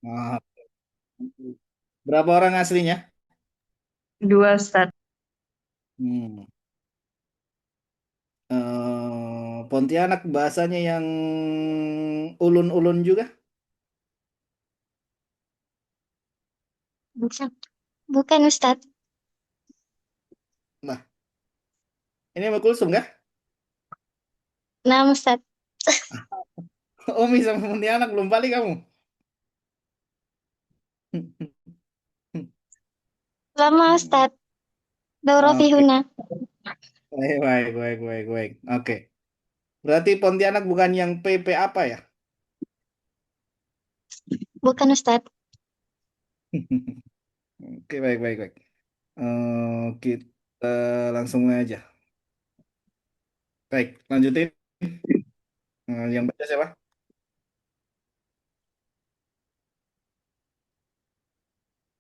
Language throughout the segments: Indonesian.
Ah, berapa orang aslinya? Dua, Ustadz. Hmm. Pontianak bahasanya yang ulun-ulun juga. Bukan, bukan Ustadz. Nah, ini sama Kulsum kah? Nah, Ustadz. Umi sama Pontianak belum balik kamu. Lama Ustadz. Daurah Oke, Fihuna. baik, baik, baik, baik, baik. Oke, berarti Pontianak bukan yang PP apa ya? Bukan Ustadz. Oke, baik, baik, baik. Kita langsung aja. Baik, lanjutin. Yang baca siapa?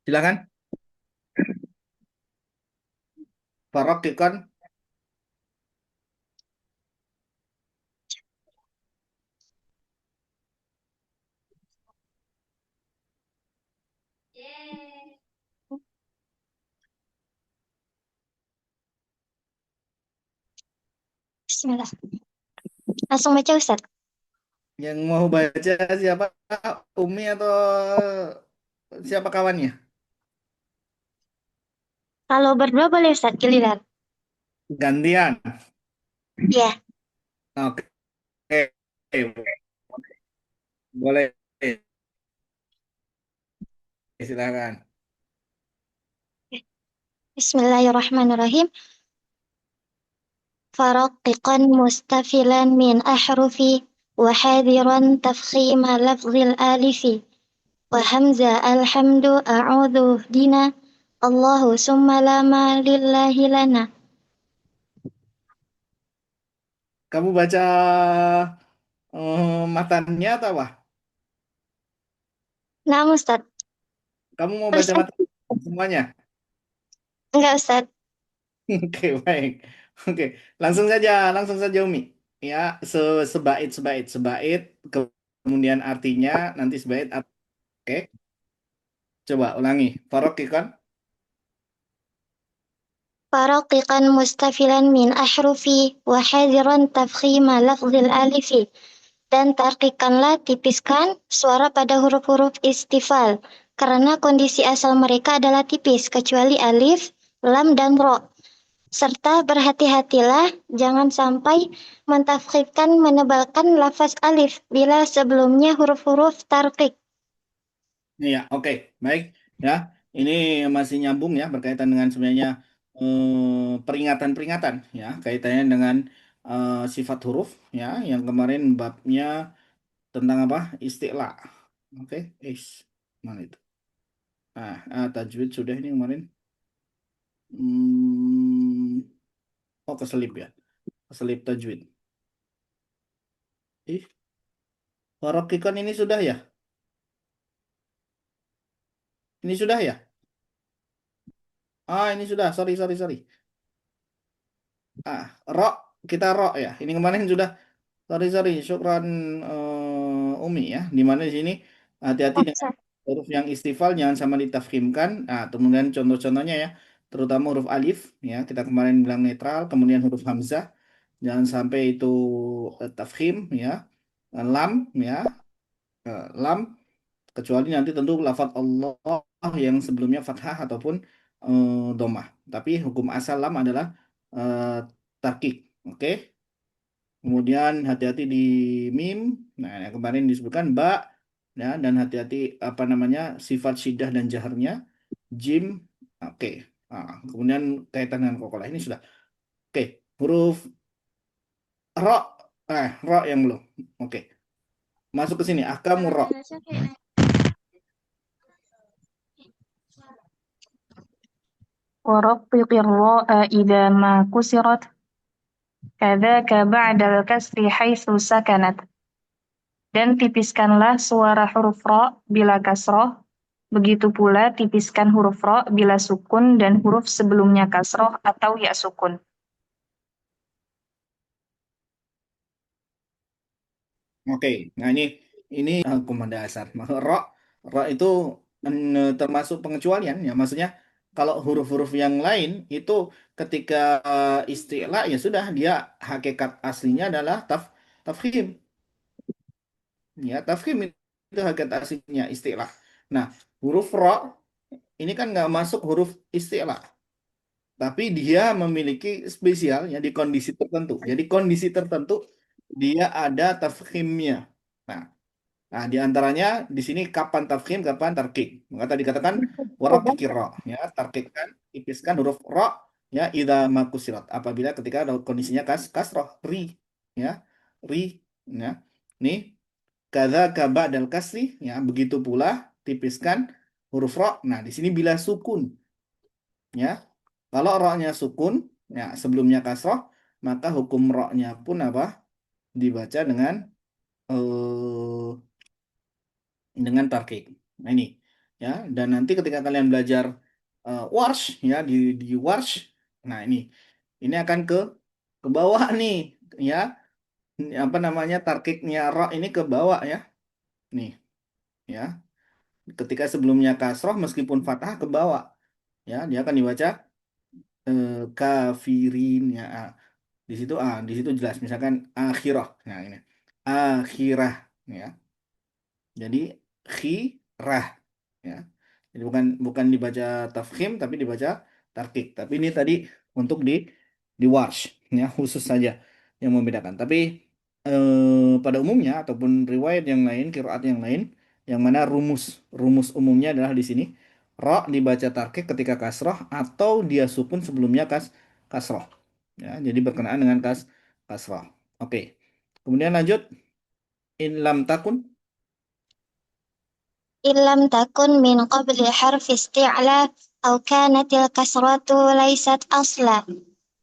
Silakan. Farokikon. Bismillah. Langsung baca Ustadz. Yang mau baca siapa? Umi atau siapa kawannya? Kalau berdua boleh Ustadz, giliran. Gantian. Ya. Oke, boleh. Silakan. Bismillahirrahmanirrahim. فرققا مستفلا من أحرف وحاذرا تفخيم لفظ الآلف وهمزة الحمد أعوذ دنا الله ثم لما لله لنا. Kamu baca matannya atau apa? Nah Ustadz, Kamu mau baca tulisan matan semuanya? enggak Ustadz. Oke, baik. Oke, langsung saja Umi. Ya, sebait, kemudian artinya, nanti Oke, coba ulangi. Farokikon. فرققا مستفلا من أحرف وحاذرا تفخيم لفظ الآلف. Dan tarkikanlah, tipiskan suara pada huruf-huruf istifal, karena kondisi asal mereka adalah tipis, kecuali alif, lam, dan ro. Serta berhati-hatilah, jangan sampai mentafkhimkan menebalkan lafaz alif bila sebelumnya huruf-huruf tarkik. Ya, oke, baik. Ya, ini masih nyambung ya berkaitan dengan sebenarnya peringatan-peringatan ya, kaitannya dengan sifat huruf ya, yang kemarin babnya tentang apa? Isti'la. Oke, mana itu? Tajwid sudah ini kemarin. Hmm, oh, keselip ya. Keselip tajwid. Ih, Warokikon ini sudah ya? Ini sudah ya? Ini sudah. Sorry, sorry, sorry. Ah, ro, kita ro ya. Ini kemarin sudah. Sorry, sorry. Syukran Umi ya. Di mana di sini hati-hati dengan huruf yang istifal jangan sama ditafkhimkan. Kemudian contoh-contohnya ya, terutama huruf alif ya. Kita kemarin bilang netral, kemudian huruf hamzah jangan sampai itu tafkhim ya. Lam ya, lam kecuali nanti tentu lafadz Allah yang sebelumnya fathah ataupun domah. Tapi hukum asal lam adalah eh, tarkik. Oke. Kemudian hati-hati di mim. Nah, yang kemarin disebutkan ba ya, dan hati-hati apa namanya sifat syiddah dan jaharnya jim. Oke. Kemudian kaitan dengan kokolah ini sudah. Oke, huruf ro. Ro yang belum. Oke. Masuk ke sini. Ahkamu ro. ورقق الراء إذا ما كسرت كذاك بعد الكسر حيث سكنت. Dan tipiskanlah suara huruf ro bila kasroh, begitu pula tipiskan huruf ro bila sukun dan huruf sebelumnya kasroh atau ya sukun. Oke. Nah, ini hukum dasar. Ro Ra itu termasuk pengecualian ya. Maksudnya kalau huruf-huruf yang lain itu ketika isti'la ya sudah dia hakikat aslinya adalah tafkhim. Ya, tafkhim itu hakikat aslinya isti'la. Nah, huruf ra ini kan nggak masuk huruf isti'la. Tapi dia memiliki spesial ya di kondisi tertentu. Jadi kondisi tertentu dia ada tafkhimnya. Nah, Nah, di antaranya di sini kapan tafkhim, kapan tarkik. Maka tadi dikatakan waraqikir ra, ya, tarkikkan, tipiskan huruf ra, ya, idza makusirat. Apabila ketika ada kondisinya kasroh, ri, ya, ri, ya. Nih, kadza ba'dal kasri, ya, begitu pula tipiskan huruf ra. Nah, di sini bila sukun, ya. Kalau ra-nya sukun, ya, sebelumnya kasroh, maka hukum ra-nya pun apa? Dibaca eh, dengan tarkik. Nah ini ya, dan nanti ketika kalian belajar warsh ya di warsh, nah ini akan ke bawah nih ya, ini apa namanya tarkiknya ra ini ke bawah ya. Nih ya, ketika sebelumnya kasroh meskipun fathah ke bawah ya, dia akan dibaca kafirin ya. Di situ jelas misalkan akhirah. Nah ini akhirah ya. Jadi khirah ya. Jadi bukan bukan dibaca tafkhim tapi dibaca tarkik. Tapi ini tadi untuk di warsh ya khusus saja yang membedakan. Tapi pada umumnya ataupun riwayat yang lain, qiraat yang lain yang mana rumus umumnya adalah di sini ra dibaca tarkik ketika kasrah atau dia sukun sebelumnya kasrah. Ya, jadi berkenaan dengan kasrah. Oke. Kemudian lanjut in lam takun. إن لم تكن من قبل حرف استعلاء أو كانت الكسرة ليست أصلا.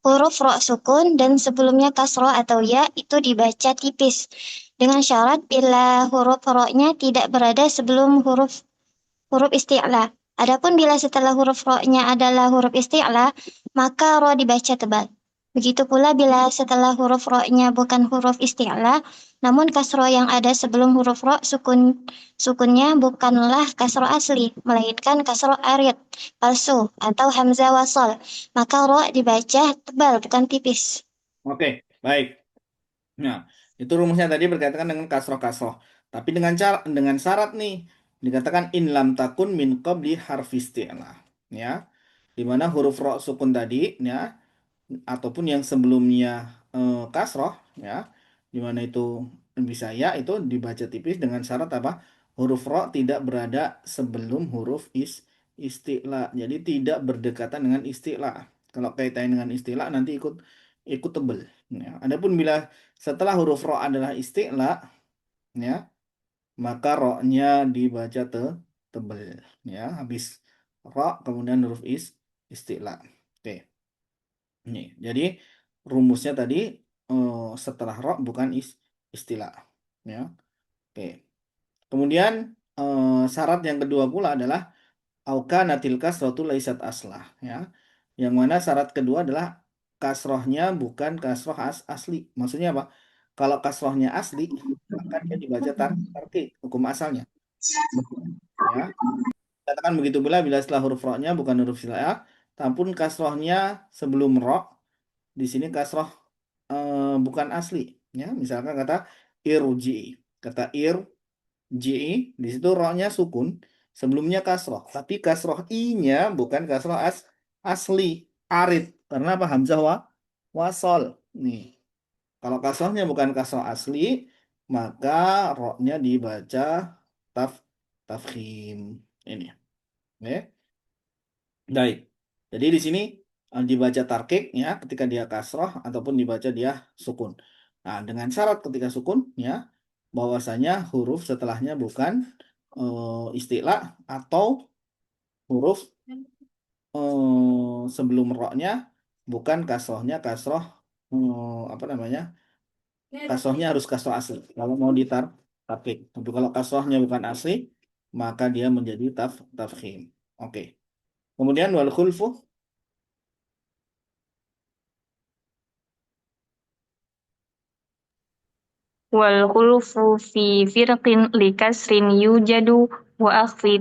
Huruf ro sukun dan sebelumnya kasroh atau ya itu dibaca tipis. Dengan syarat bila huruf ro-nya tidak berada sebelum huruf huruf isti'la. Adapun bila setelah huruf ro-nya adalah huruf isti'la, maka ro dibaca tebal. Begitu pula bila setelah huruf ro-nya bukan huruf isti'la, namun kasro yang ada sebelum huruf ro sukunnya bukanlah kasro asli, melainkan kasro arid, palsu, atau hamzah wasol. Maka ro dibaca tebal bukan tipis. Oke, baik. Nah, itu rumusnya tadi berkaitan dengan kasroh-kasroh. Tapi dengan syarat nih, dikatakan in lam takun min qabli harfi isti'la. Ya, di mana huruf ro sukun tadi, ya, ataupun yang sebelumnya kasroh, ya, di mana itu bisa ya itu dibaca tipis dengan syarat apa? Huruf ro tidak berada sebelum huruf isti'la. Jadi tidak berdekatan dengan isti'la. Kalau kaitannya dengan isti'la nanti ikut ikut tebel. Ya. Adapun bila setelah huruf ro adalah isti'la, ya, maka ro-nya dibaca tebel. Ya, habis ro kemudian huruf isti'la. Oke. Nih, jadi rumusnya tadi setelah ro bukan isti'la. Ya. Oke. Kemudian syarat yang kedua pula adalah auka natil kasrotu laisat aslah ya. Yang mana syarat kedua adalah kasrohnya bukan kasroh asli. Maksudnya apa? Kalau kasrohnya asli, maka dia dibaca tarkik, hukum asalnya. Ya. Katakan begitu pula bila setelah huruf ro-nya bukan huruf silah, tampun kasrohnya sebelum ro, di sini kasroh bukan asli. Ya, misalkan kata irji, kata irji, di situ ro-nya sukun, sebelumnya kasroh, tapi kasroh i-nya bukan kasroh asli, arid. Karena apa? Hamzah wasol. Nih, kalau kasrohnya bukan kasroh asli, maka ro-nya dibaca taf tafkhim. Ini. Oke. Baik. Jadi di sini dibaca tarkik ya ketika dia kasroh ataupun dibaca dia sukun. Nah, dengan syarat ketika sukun ya bahwasanya huruf setelahnya bukan istilah atau huruf sebelum roknya bukan kasrohnya kasroh apa namanya? Kasrohnya harus kasroh asli. Kalau mau tarkik. Tapi kalau kasrohnya bukan asli, maka dia menjadi tafkhim. Oke. Kemudian wal khulfu. wal khulfu fi firqin li kasrin yujadu wa akhfi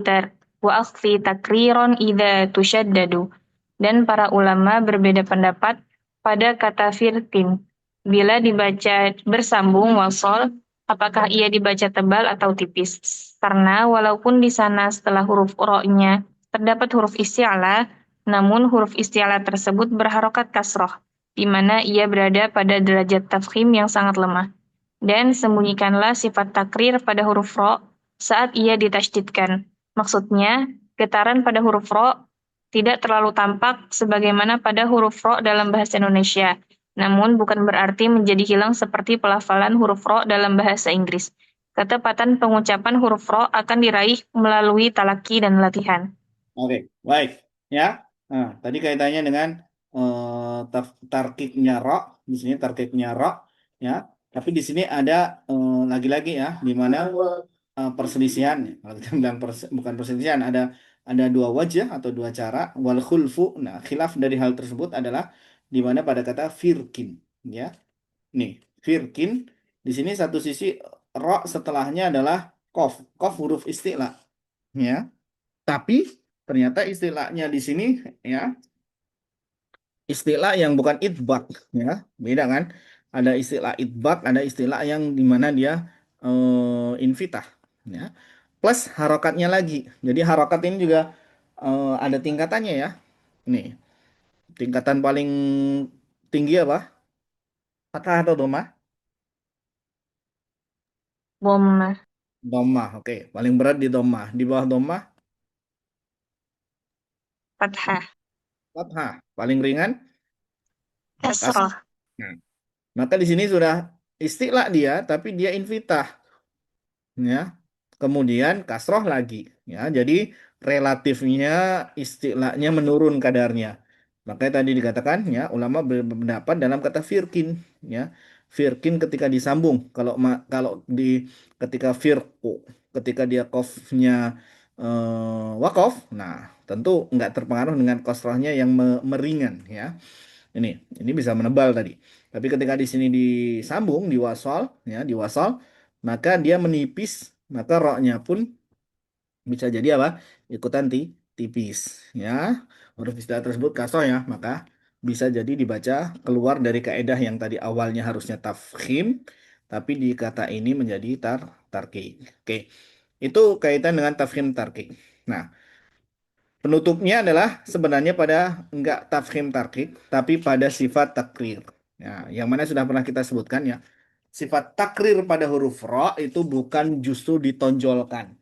takriron idza tushaddadu. Dan para ulama berbeda pendapat pada kata firqin. Bila dibaca bersambung wasol, apakah ia dibaca tebal atau tipis? Karena walaupun di sana setelah huruf ro-nya terdapat huruf isti'ala, namun huruf isti'ala tersebut berharokat kasroh, di mana ia berada pada derajat tafkhim yang sangat lemah. Dan sembunyikanlah sifat takrir pada huruf ro saat ia ditasydidkan. Maksudnya, getaran pada huruf ro tidak terlalu tampak sebagaimana pada huruf ro dalam bahasa Indonesia. Namun bukan berarti menjadi hilang seperti pelafalan huruf ro dalam bahasa Inggris. Ketepatan pengucapan huruf ro akan diraih melalui talaki dan latihan. Oke, baik. Ya. Nah, tadi kaitannya dengan tarkiknya ro, di sini tarkiknya ro, ya. Tapi di sini ada lagi-lagi ya, di mana perselisihan. Kalau kita bilang bukan perselisihan, ada dua wajah atau dua cara. Wal khulfu. Nah, khilaf dari hal tersebut adalah di mana pada kata firkin, ya. Nih, firkin. Di sini satu sisi ro setelahnya adalah kof, kof huruf isti'la, ya. Tapi ternyata istilahnya di sini ya istilah yang bukan itbak ya, beda kan? Ada istilah itbak, ada istilah yang dimana dia infitah ya. Plus harokatnya lagi. Jadi harokat ini juga ada tingkatannya ya. Nih, tingkatan paling tinggi apa? Fathah atau domah? Dhammah, Domah, oke. Paling berat di domah. Di bawah domah, fathah, fathah. Paling ringan, kasrah. kasrah. Nah, maka di sini sudah istilah dia, tapi dia infitah. Ya. Kemudian kasroh lagi, ya. Jadi relatifnya istilahnya menurun kadarnya. Makanya tadi dikatakan ya ulama berpendapat dalam kata firkin, ya. Firkin ketika disambung, kalau di ketika firku, ketika dia kofnya wakof, nah tentu nggak terpengaruh dengan kasrohnya yang meringan, ya. Ini ini bisa menebal tadi. Tapi ketika di sini disambung di wasal, ya di wasal, maka dia menipis, maka roknya pun bisa jadi apa? Ikutan tipis, ya. Huruf istilah tersebut kasroh ya, maka bisa jadi dibaca keluar dari kaedah yang tadi awalnya harusnya tafkhim, tapi di kata ini menjadi tarkik. Oke, itu kaitan dengan tafkhim tarkik. Nah, penutupnya adalah sebenarnya pada enggak tafkhim tarkik, tapi pada sifat takrir. Ya, yang mana sudah pernah kita sebutkan ya. Sifat takrir pada huruf ro itu bukan justru ditonjolkan.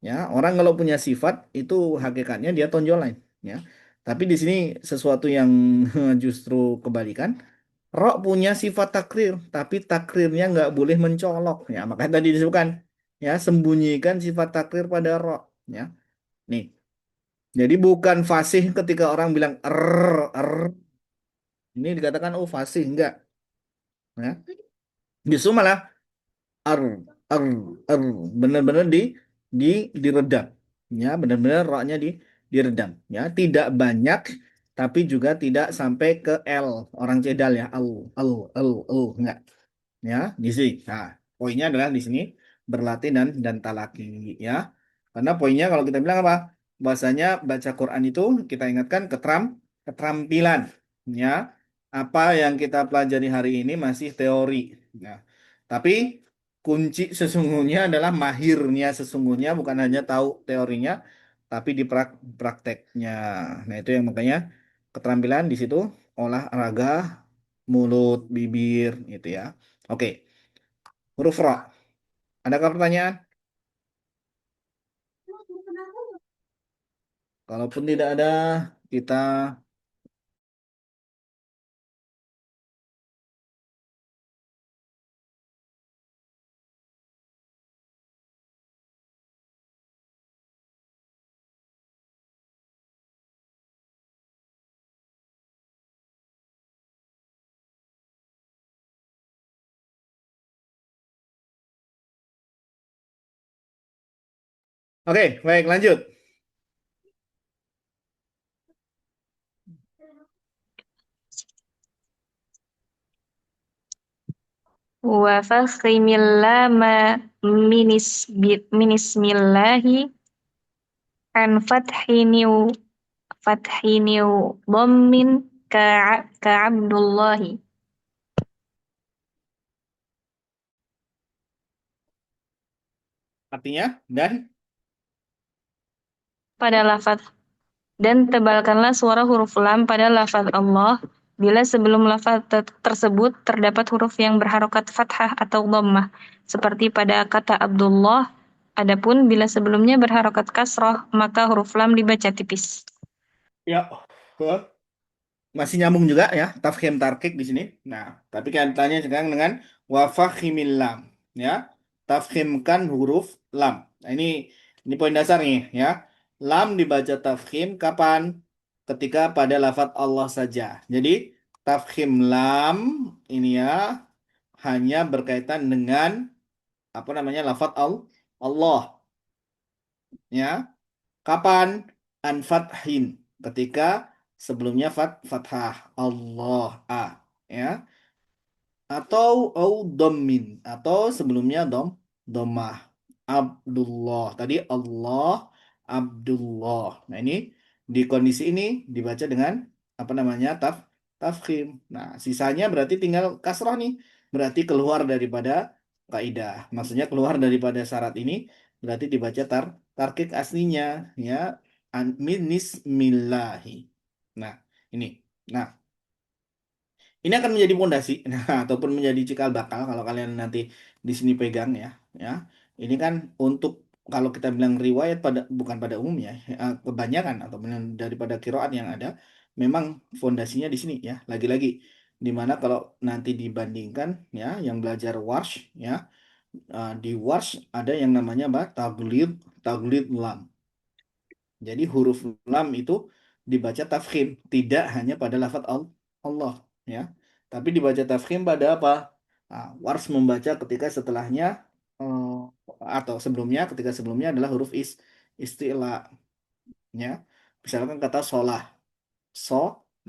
Ya, orang kalau punya sifat itu hakikatnya dia tonjolan. Ya, tapi di sini sesuatu yang justru kebalikan. Ro punya sifat takrir, tapi takrirnya nggak boleh mencolok. Ya, makanya tadi disebutkan ya sembunyikan sifat takrir pada ro. Ya, nih. Jadi bukan fasih ketika orang bilang er. Ini dikatakan oh fasih enggak, ya. Justru malah er er er benar-benar di diredam. Ya, benar-benar roknya diredam, ya. Tidak banyak tapi juga tidak sampai ke L orang cedal ya. Al enggak. Ya di sini. Nah, poinnya adalah di sini berlatih dan talaki, ya. Karena poinnya kalau kita bilang apa, bahasanya baca Quran itu kita ingatkan keterampilan, ya. Apa yang kita pelajari hari ini masih teori, nah, tapi kunci sesungguhnya adalah mahirnya, sesungguhnya bukan hanya tahu teorinya tapi di prakteknya. Nah, itu yang makanya keterampilan di situ olahraga mulut, bibir, gitu ya. Oke, huruf ra. Adakah pertanyaan? Kalaupun tidak ada, kita oke, baik lanjut. Wa fakhimil lama minismillahi an fathiniu dhammin ka Abdullahi. Artinya dan Pada lafaz dan tebalkanlah suara huruf lam pada lafaz Allah bila sebelum lafaz tersebut terdapat huruf yang berharokat fathah atau dhammah seperti pada kata Abdullah. Adapun bila sebelumnya berharokat kasrah maka huruf lam dibaca tipis. ya masih nyambung juga ya tafkhim tarkik di sini. Nah, tapi kaitannya sekarang dengan wafakhimil lam ya. Tafkhimkan huruf lam. Nah, ini poin dasar nih ya. Lam dibaca tafkhim kapan? Ketika pada lafaz Allah saja. Jadi tafkhim lam ini ya hanya berkaitan dengan apa namanya lafaz Allah ya. Kapan? An-fathin. Ketika sebelumnya fathah. Allah. Ya. Atau dommin. Atau sebelumnya domah. Abdullah. Tadi Allah. Abdullah. Nah ini di kondisi ini dibaca dengan apa namanya tafkhim. Nah sisanya berarti tinggal kasrah nih. Berarti keluar daripada kaidah. Maksudnya keluar daripada syarat ini berarti dibaca tarkik aslinya ya minismillahi. Nah, ini. Nah, ini akan menjadi pondasi nah ataupun menjadi cikal bakal kalau kalian nanti di sini pegang ya. Ya. Ini kan untuk kalau kita bilang riwayat pada bukan pada umumnya kebanyakan atau daripada qiraat yang ada memang fondasinya di sini ya. Lagi-lagi dimana kalau nanti dibandingkan ya yang belajar warsh ya di warsh ada yang namanya apa? Taglid lam. Jadi huruf lam itu dibaca tafkhim, tidak hanya pada lafaz Allah, ya. Tapi dibaca tafkhim pada apa? Nah, wars membaca ketika setelahnya atau sebelumnya ketika sebelumnya adalah huruf isti'la, ya. Misalkan kata solah,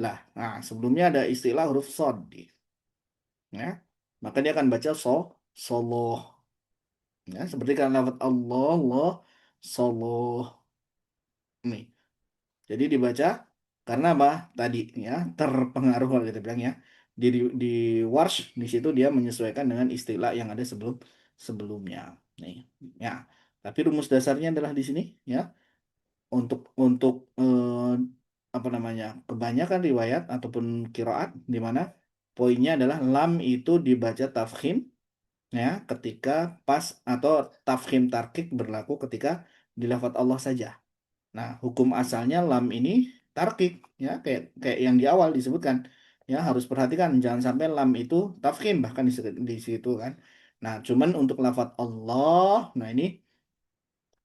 lah. Nah, sebelumnya ada istilah huruf sod, ya. Maka dia akan baca soloh, ya. Seperti kan lafaz Allah, Allah, soloh. Nih. Jadi dibaca karena apa? Tadi ya terpengaruh kalau kita bilang ya di Warsh di situ dia menyesuaikan dengan istilah yang ada sebelumnya. Nih, ya. Tapi rumus dasarnya adalah di sini ya untuk apa namanya kebanyakan riwayat ataupun kiroat di mana poinnya adalah lam itu dibaca tafkhim ya ketika pas atau tafkhim tarkik berlaku ketika di lafadz Allah saja. Nah, hukum asalnya lam ini tarkik ya kayak kayak yang di awal disebutkan. Ya, harus perhatikan jangan sampai lam itu tafkhim bahkan di situ kan. Nah, cuman untuk lafadz Allah, nah ini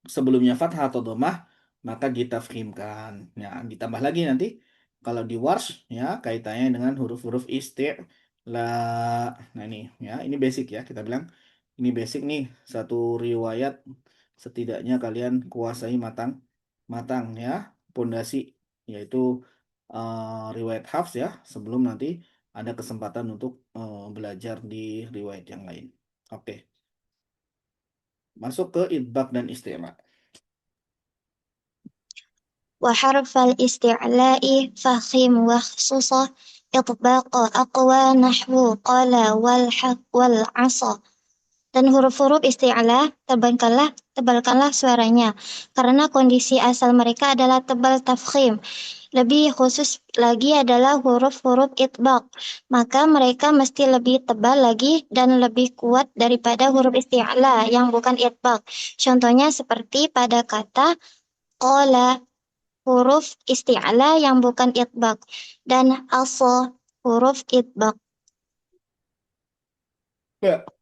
sebelumnya fathah atau domah maka ditafkhimkan. Ya, ditambah lagi nanti kalau di warsh ya kaitannya dengan huruf-huruf isti'la. Nah, ini basic ya kita bilang ini basic nih satu riwayat setidaknya kalian kuasai matang matang ya pondasi yaitu riwayat Hafs ya sebelum nanti ada kesempatan untuk belajar di riwayat yang lain. Oke, masuk ke idbak dan isti'la. وحرف الاستعلاء فخم واخصص إطباق أقوى نحو قال والحق والعصا. Dan huruf-huruf isti'ala tebalkanlah suaranya karena kondisi asal mereka adalah tebal tafkhim. Lebih khusus lagi adalah huruf-huruf itbaq, maka mereka mesti lebih tebal lagi dan lebih kuat daripada huruf isti'ala yang bukan itbaq. Contohnya seperti pada kata qala, huruf isti'ala yang bukan itbaq, dan asa, huruf itbaq.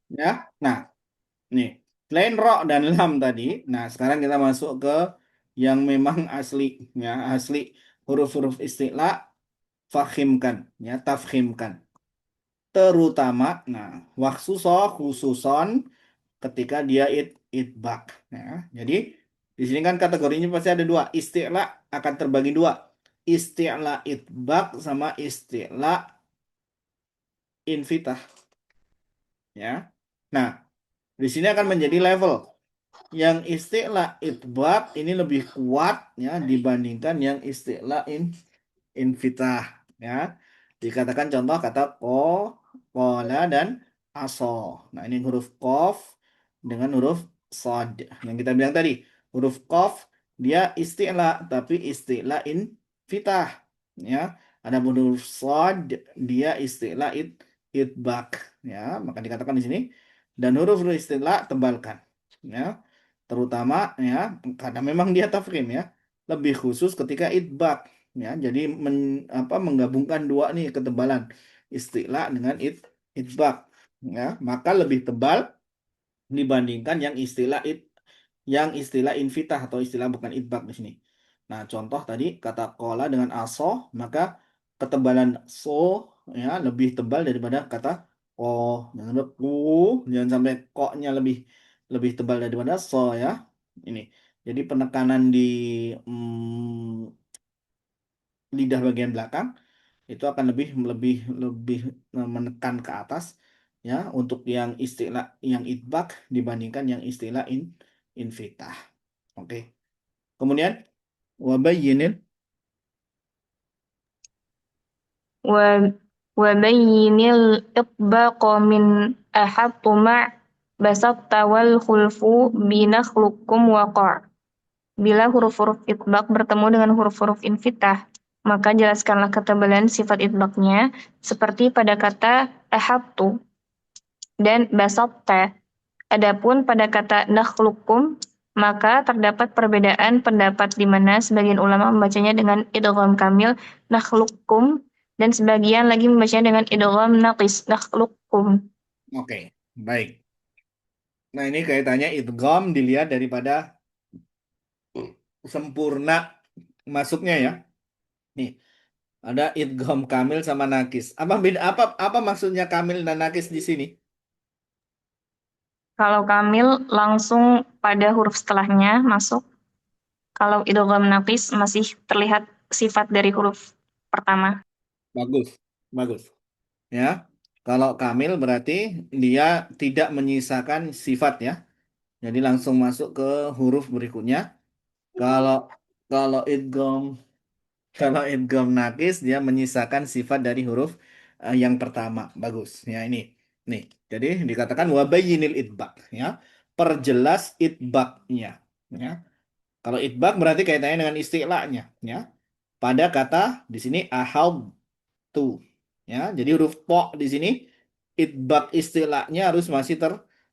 Ya, nah nih selain ro dan lam tadi, nah sekarang kita masuk ke yang memang asli ya asli huruf-huruf isti'la fakhimkan ya tafkhimkan terutama nah khususon ketika dia itbak ya. Jadi di sini kan kategorinya pasti ada dua. Isti'la akan terbagi dua. Isti'la itbak sama isti'la infitah. ya. Nah, di sini akan menjadi level. Yang isti'la itbaq ini lebih kuat ya dibandingkan yang isti'la infitah ya. Dikatakan contoh kata kola dan aso. Nah, ini huruf kof dengan huruf sod. Yang kita bilang tadi, huruf kof dia isti'la tapi isti'la infitah ya. Ada huruf sod dia isti'la itbaq ya. Maka dikatakan di sini dan huruf-huruf isti'la tebalkan ya. Terutama ya karena memang dia tafkhim ya. Lebih khusus ketika itbaq ya. Jadi menggabungkan dua nih ketebalan isti'la dengan itbaq ya. Maka lebih tebal dibandingkan yang istilah invitah atau istilah bukan itbaq di sini. Nah, contoh tadi kata kola dengan aso, maka ketebalan so ya lebih tebal daripada kata ko. Jangan sampai ku, jangan sampai koknya lebih lebih tebal daripada so ya. Ini. Jadi penekanan di lidah bagian belakang itu akan lebih lebih lebih menekan ke atas ya untuk yang istilah yang itbaq dibandingkan yang istilah infitah. Oke. Kemudian wabayyinil و- وبين الإطباق من أحط مع بسطت والخلف بنخلقكم وقع. Bila huruf-huruf itbaq bertemu dengan huruf-huruf infitah, maka jelaskanlah ketebalan sifat itbaqnya seperti pada kata ahabtu dan basatta. Adapun pada kata nakhluqum, maka terdapat perbedaan pendapat di mana sebagian ulama membacanya dengan idgham kamil nakhluqum dan sebagian lagi membacanya dengan idgham naqis nakhluqum. Oke, baik. Nah, ini kaitannya idgham dilihat daripada sempurna masuknya ya. Nih, ada idgham kamil sama nakis. Apa beda apa maksudnya kamil dan nakis di sini? Kalau kamil langsung pada huruf setelahnya masuk. Kalau idgham naqis masih terlihat sifat dari huruf pertama. Bagus. Bagus. Ya. Kalau kamil berarti dia tidak menyisakan sifat ya. Jadi langsung masuk ke huruf berikutnya. Kalau kalau idgham Kalau idgham nakis dia menyisakan sifat dari huruf yang pertama. Bagus. Ya ini. Nih. Jadi dikatakan wabayyinil idbaq ya. Perjelas idbaqnya ya. Kalau idbaq berarti kaitannya dengan istilahnya ya. Pada kata di sini tu ya. Jadi huruf po di sini idbaq istilahnya harus masih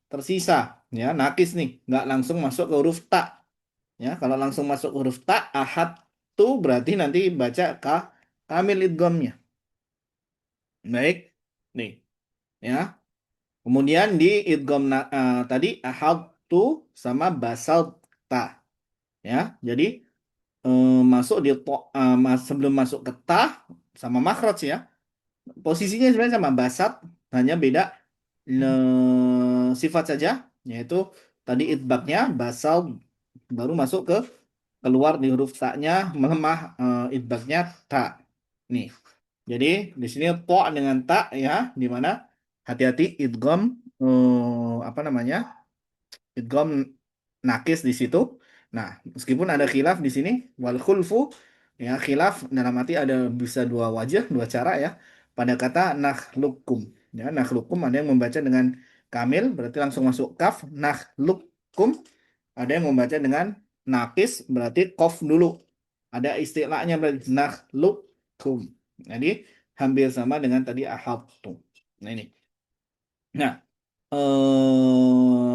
tersisa ya. Nakis nih, nggak langsung masuk ke huruf ta. Ya, kalau langsung masuk huruf ta, ahad tu berarti nanti baca kamil idghamnya. Baik. Nih, ya. Kemudian di idgham tadi ahad tu sama basal ta. Ya. Jadi masuk di sebelum masuk ke ta sama makhraj ya. Posisinya sebenarnya sama basat, hanya beda sifat saja, yaitu tadi idbaknya basal baru masuk ke keluar di huruf ta-nya melemah idbaknya ta. Nih. Jadi di sini po dengan ta ya, di mana hati-hati idgham apa namanya? Idgham nakis di situ. Nah, meskipun ada khilaf di sini wal khulfu ya khilaf dalam arti ada bisa dua wajah, dua cara ya. Pada kata nakhlukum ya, nakhlukum ada yang membaca dengan kamil berarti langsung masuk kaf, nakhlukum ada yang membaca dengan nakis berarti kof dulu. Ada istilahnya berarti nakhlukum. Jadi hampir sama dengan tadi ahabtu. Nah ini. Nah,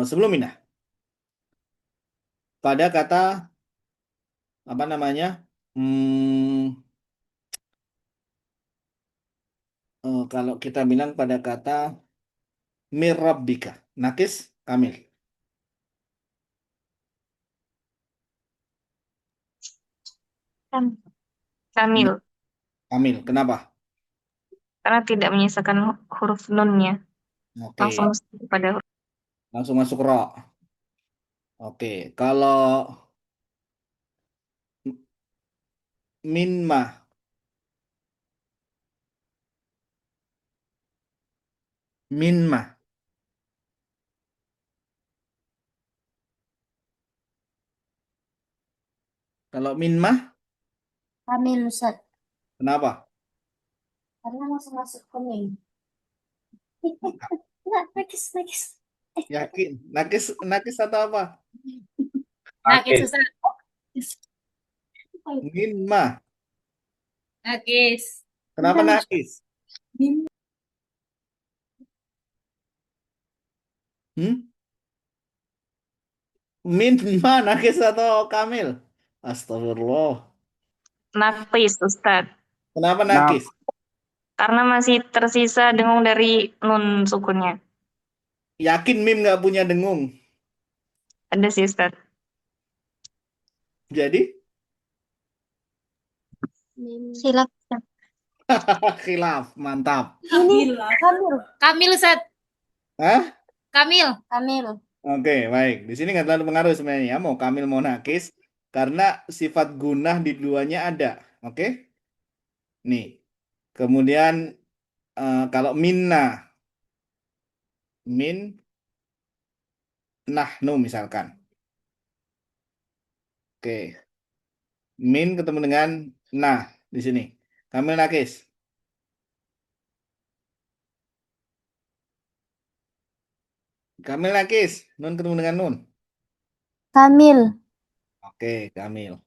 sebelum ini pada kata apa namanya? Hmm, kalau kita bilang pada kata mirabbika, nakis kamil. Kamil, Kamil. Kenapa? karena tidak menyisakan huruf nunnya. Langsung Oke, pada huruf. langsung masuk ro. Oke, kalau minma, minma. Kalau min mah, Kamil Ustaz. kenapa? Karena masuk ke min. Enggak, nakis. Yakin? Nakis, nakis atau apa? Nakis Oke, Ustaz. min mah. Nakis. Kenapa nakis? Hmm? Min mah nakis atau kamil? Astagfirullah. Nafis, Ustadz. Kenapa nakis? Karena masih tersisa dengung dari nun sukunnya. Yakin mim nggak punya dengung. Ada sih, Ustadz. Jadi, Silap. khilaf, mantap. Kamil. Kamil. Kamil Ustaz. Hah? Kamil. Kamil. Oke, baik. Di sini nggak terlalu pengaruh sebenarnya ya, mau kamil mau nakis, karena sifat gunah di duanya ada. Oke? Nih. Kemudian kalau minna, min nahnu misalkan. Oke. Min ketemu dengan nah di sini. Kamil nakis. Kamil nakis. Nun ketemu dengan nun. Kamil. Oke, kamil.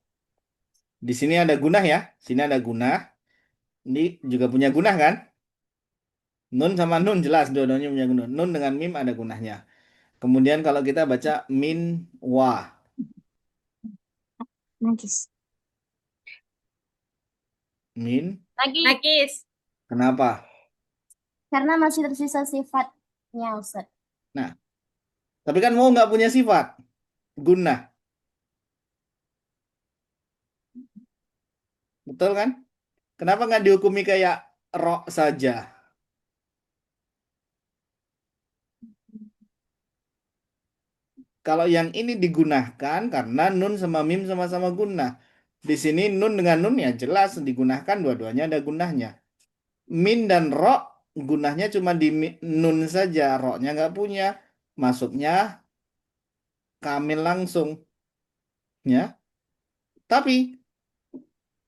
Di sini ada gunah ya. Sini ada gunah. Ini juga punya gunah kan? Nun sama nun jelas dua-duanya punya gunah. Nun dengan mim ada gunahnya. Kemudian kalau kita baca min wa. Nakis. Min. Nakis. Kenapa? Karena masih tersisa sifatnya Ustaz. Nah, tapi kan mau nggak punya sifat. Gunah. Betul kan? Kenapa nggak dihukumi kayak ro saja? Kalau yang ini digunakan karena nun sama mim sama-sama guna. Di sini nun dengan nun ya jelas digunakan dua-duanya ada gunahnya. Min dan ro gunahnya cuma di nun saja, ro-nya nggak punya. Masuknya kamil langsung, ya. Tapi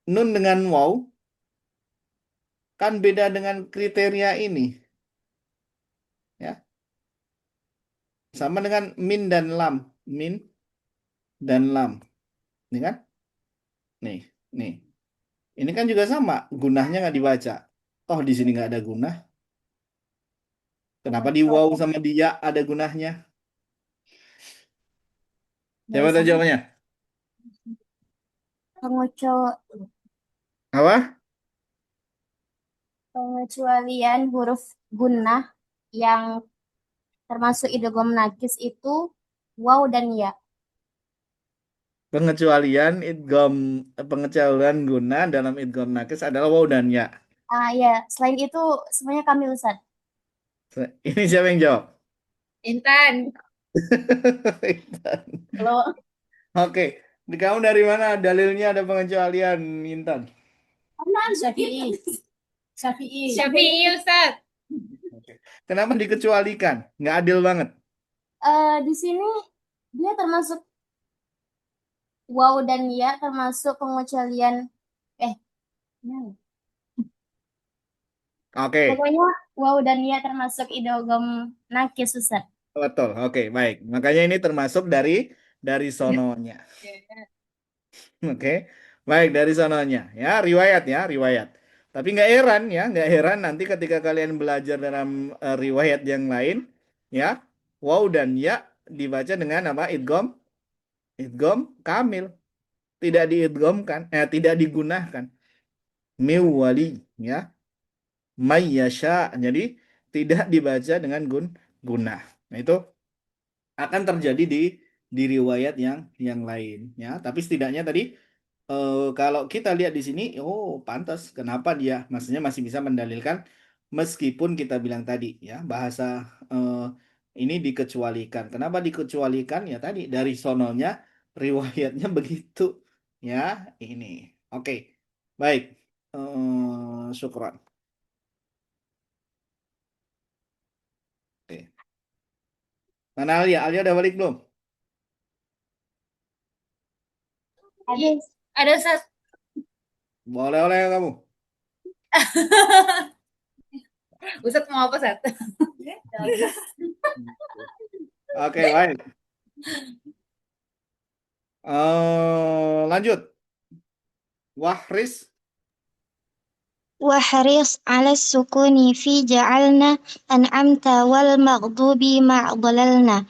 nun dengan waw kan beda dengan kriteria ini, ya. Sama dengan min dan lam, min dan lam, ini kan? Nih, nih. Ini kan juga sama, gunahnya nggak dibaca. Oh, di sini nggak ada gunah. Kenapa di waw sama di ya ada gunahnya? Siapa tahu jawabannya? Apa? Pengecualian huruf gunnah yang termasuk idgham nakis itu waw dan ya. Pengecualian idgham pengecualian guna dalam idgham nakis adalah waw dan ya. Ah ya, selain itu semuanya kamil Ustaz. Ini siapa yang jawab? Intan. Halo. Oke, di kamu dari mana dalilnya ada pengecualian Intan? Syafi'i. Syafi'i Ustaz. Oke. Kenapa dikecualikan? Nggak adil banget. Di sini dia termasuk waw dan ya termasuk pengecualian gimana? Oke, Pokoknya waw dan ya termasuk idgham nakis Ustaz. betul. Oke, baik. Makanya ini termasuk dari sononya. Oke, baik dari sononya. Ya, riwayat ya, riwayat. Tapi nggak heran ya, nggak heran nanti ketika kalian belajar dalam riwayat yang lain, ya, waw dan ya dibaca dengan apa? Idgham, idgham kamil. Tidak diidghamkan, tidak digunakan. Miwali, ya, mayyasha. Jadi tidak dibaca dengan guna. Nah, itu akan terjadi di riwayat yang lain, ya. Tapi setidaknya tadi kalau kita lihat di sini, oh pantas, kenapa dia, maksudnya masih bisa mendalilkan meskipun kita bilang tadi, ya bahasa eh, ini dikecualikan. Kenapa dikecualikan? Ya tadi dari sononya riwayatnya begitu, ya ini. Oke, baik. Syukran. Oke. Mana Alia? Alia udah balik belum? Habis. Ada Ustaz. Boleh oleh kamu. Ustaz mau apa, Ustaz? Oke, baik. Lanjut. Wahris. وحرص على السكون في جعلنا أنعمت والمغضوب مع ضللنا.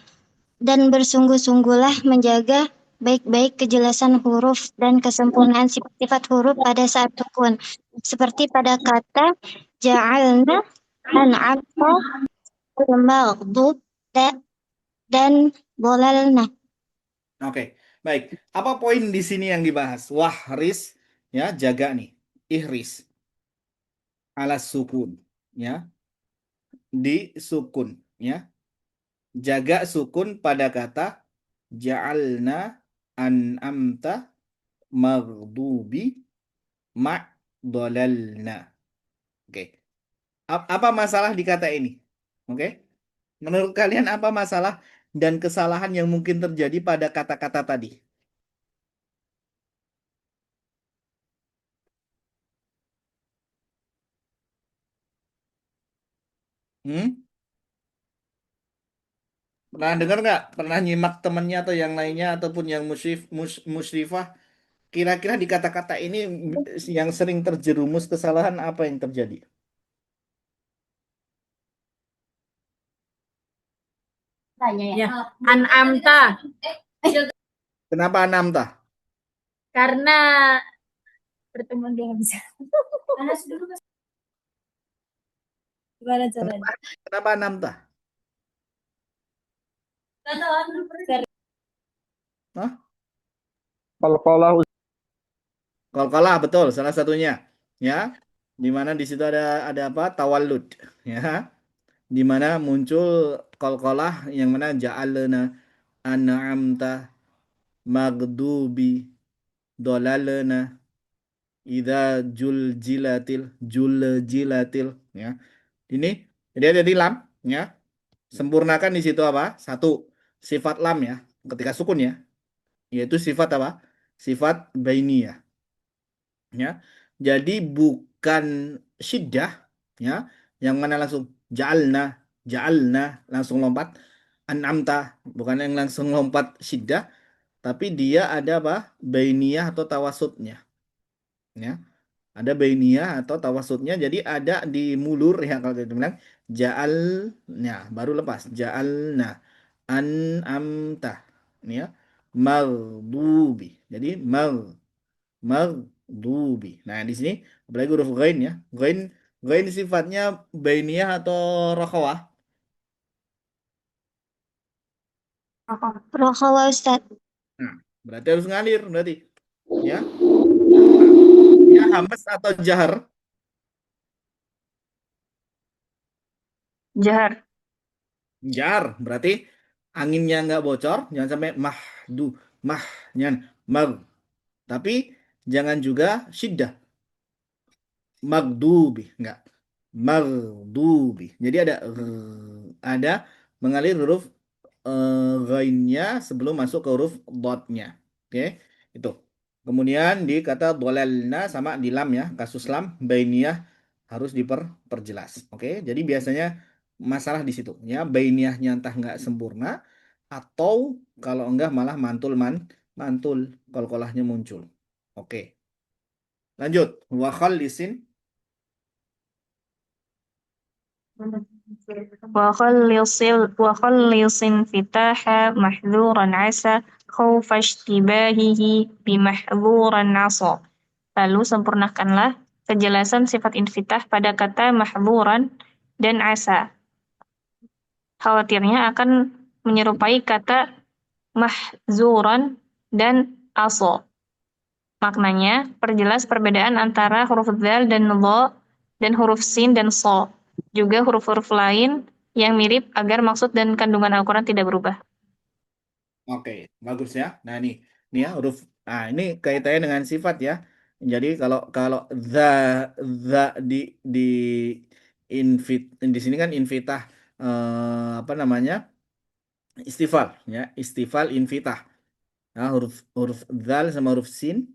Dan bersungguh-sungguhlah menjaga baik-baik kejelasan huruf dan kesempurnaan sifat-sifat huruf pada saat sukun. Seperti pada kata ja'alna, an'amta, al-maghdub, dan bolalna. Oke, baik. Apa poin di sini yang dibahas? Wahris, ya, jaga nih. Ihris. Ala sukun, ya. Di sukun, ya. Jaga sukun pada kata ja'alna an'amta maghdubi ma'dolalna. Oke. Apa masalah di kata ini? Oke. Menurut kalian apa masalah dan kesalahan yang mungkin terjadi pada kata-kata tadi? Hmm? Pernah dengar nggak? Pernah nyimak temannya atau yang lainnya ataupun yang musyrifah? Kira-kira di kata-kata ini yang sering terjerumus kesalahan apa yang terjadi? Tanya ya. An'amta. Kenapa anamtah? Karena pertemuan dia nggak bisa. Gimana caranya? Kenapa anamtah? Hah? Qalqalah. Qalqalah betul salah satunya. Ya. Di mana di situ ada apa? Tawallud, ya. Di mana muncul qalqalah yang mana ja'alna an'amta maghdubi dolalna idza juljilatil, ya. Ini jadi ada di lam, ya. Sempurnakan di situ apa? Satu, sifat lam, ya. Ketika sukun, ya. Yaitu sifat apa? Sifat bainiyah, ya. Jadi bukan syiddah, ya. Yang mana langsung ja'alna langsung lompat, an'amta bukan yang langsung lompat syiddah, tapi dia ada apa? Bainiyah atau tawasudnya, ya. Ada bainiyah atau tawasudnya, jadi ada di mulur, ya, kalau kita bilang ja'alnya baru lepas ja'alna an'amta, ini ya, maghdubi, jadi maghdubi. Nah, di sini apalagi huruf ghain, ya. Ghain sifatnya bainiyah atau rokhawah? Rohawa Ustaz. Nah, berarti harus ngalir berarti, ya. Ya, hamas atau jahar? Jahar. Jar, berarti anginnya nggak bocor, jangan sampai mah, jangan mag. Tapi jangan juga syiddah, magdubi, nggak, magdubi. Jadi ada mengalir huruf ghainnya sebelum masuk ke huruf dotnya. Oke, itu. Kemudian di kata dolalna sama di lam, ya, kasus lam bainiyah harus diperjelas. Oke, jadi biasanya masalah di situ, ya, bainiyahnya entah nggak sempurna atau kalau enggak malah mantul kolkolahnya muncul. Oke, lanjut. Wa khallisin. وخلص انفتاح محذورا عسى خوف اشتباهه بمحظورا عصى. Lalu sempurnakanlah kejelasan sifat infitah pada kata mahzuran dan asa. Khawatirnya akan menyerupai kata mahzuran dan aso. Maknanya, perjelas perbedaan antara huruf dzal dan dha dan huruf sin dan so. Juga huruf-huruf lain yang mirip agar maksud dan kandungan Al-Quran tidak berubah. Oke, bagus, ya. Nah, ini ya huruf. Nah, ini kaitannya dengan sifat, ya. Jadi kalau kalau za di di sini kan infitah, apa namanya? Istifal, ya. Istifal infitah. Nah, huruf huruf zal sama huruf sin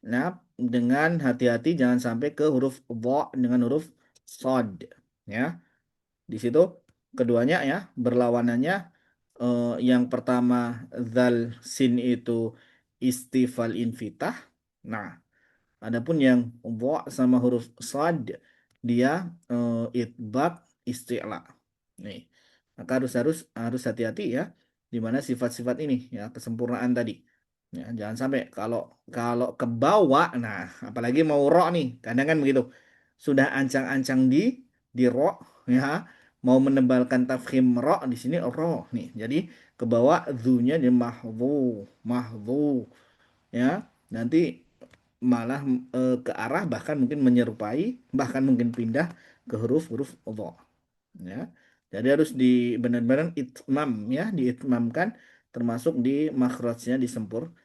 Nah, dengan hati-hati jangan sampai ke huruf dha dengan huruf sod. Ya, di situ keduanya ya berlawanannya. Yang pertama zal sin itu istifal infitah. Nah, adapun yang dha sama huruf sad dia itbaq isti'la. Nih, maka harus harus harus hati-hati ya di mana sifat-sifat ini ya kesempurnaan tadi. Ya, jangan sampai kalau kalau ke bawah, nah apalagi mau ro nih, kadang kan begitu. Sudah ancang-ancang di ro ya, mau menebalkan tafkhim ro di sini ro nih. Jadi ke bawah zunya di mahdhu, mahdhu ya. Nanti malah ke arah bahkan mungkin menyerupai bahkan mungkin pindah ke huruf-huruf dha ya. Jadi harus di benar-benar itmam ya, diitmamkan termasuk di makhrajnya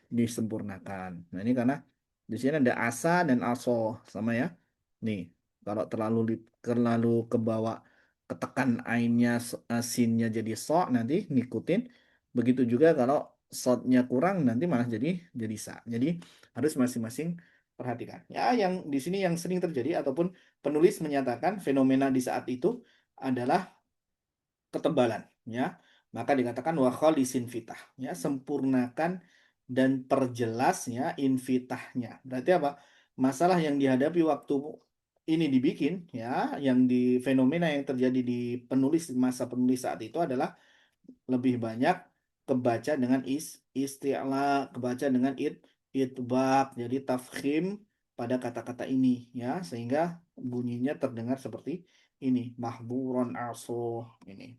disempurnakan. Nah, ini karena di sini ada asa dan aso sama ya. Nih, kalau terlalu ke bawah ketekan ainnya sinnya jadi so nanti ngikutin. Begitu juga kalau sodnya kurang nanti malah jadi sa. Jadi harus masing-masing perhatikan. Ya, yang di sini yang sering terjadi ataupun penulis menyatakan fenomena di saat itu adalah ketebalan ya, maka dikatakan wa khalisin fitah ya, sempurnakan dan perjelas ya infitahnya. Berarti apa, masalah yang dihadapi waktu ini dibikin ya, yang di fenomena yang terjadi di penulis masa penulis saat itu adalah lebih banyak kebaca dengan isti'la, kebaca dengan itbaq, jadi tafkhim pada kata-kata ini ya, sehingga bunyinya terdengar seperti ini mahburon aso ini.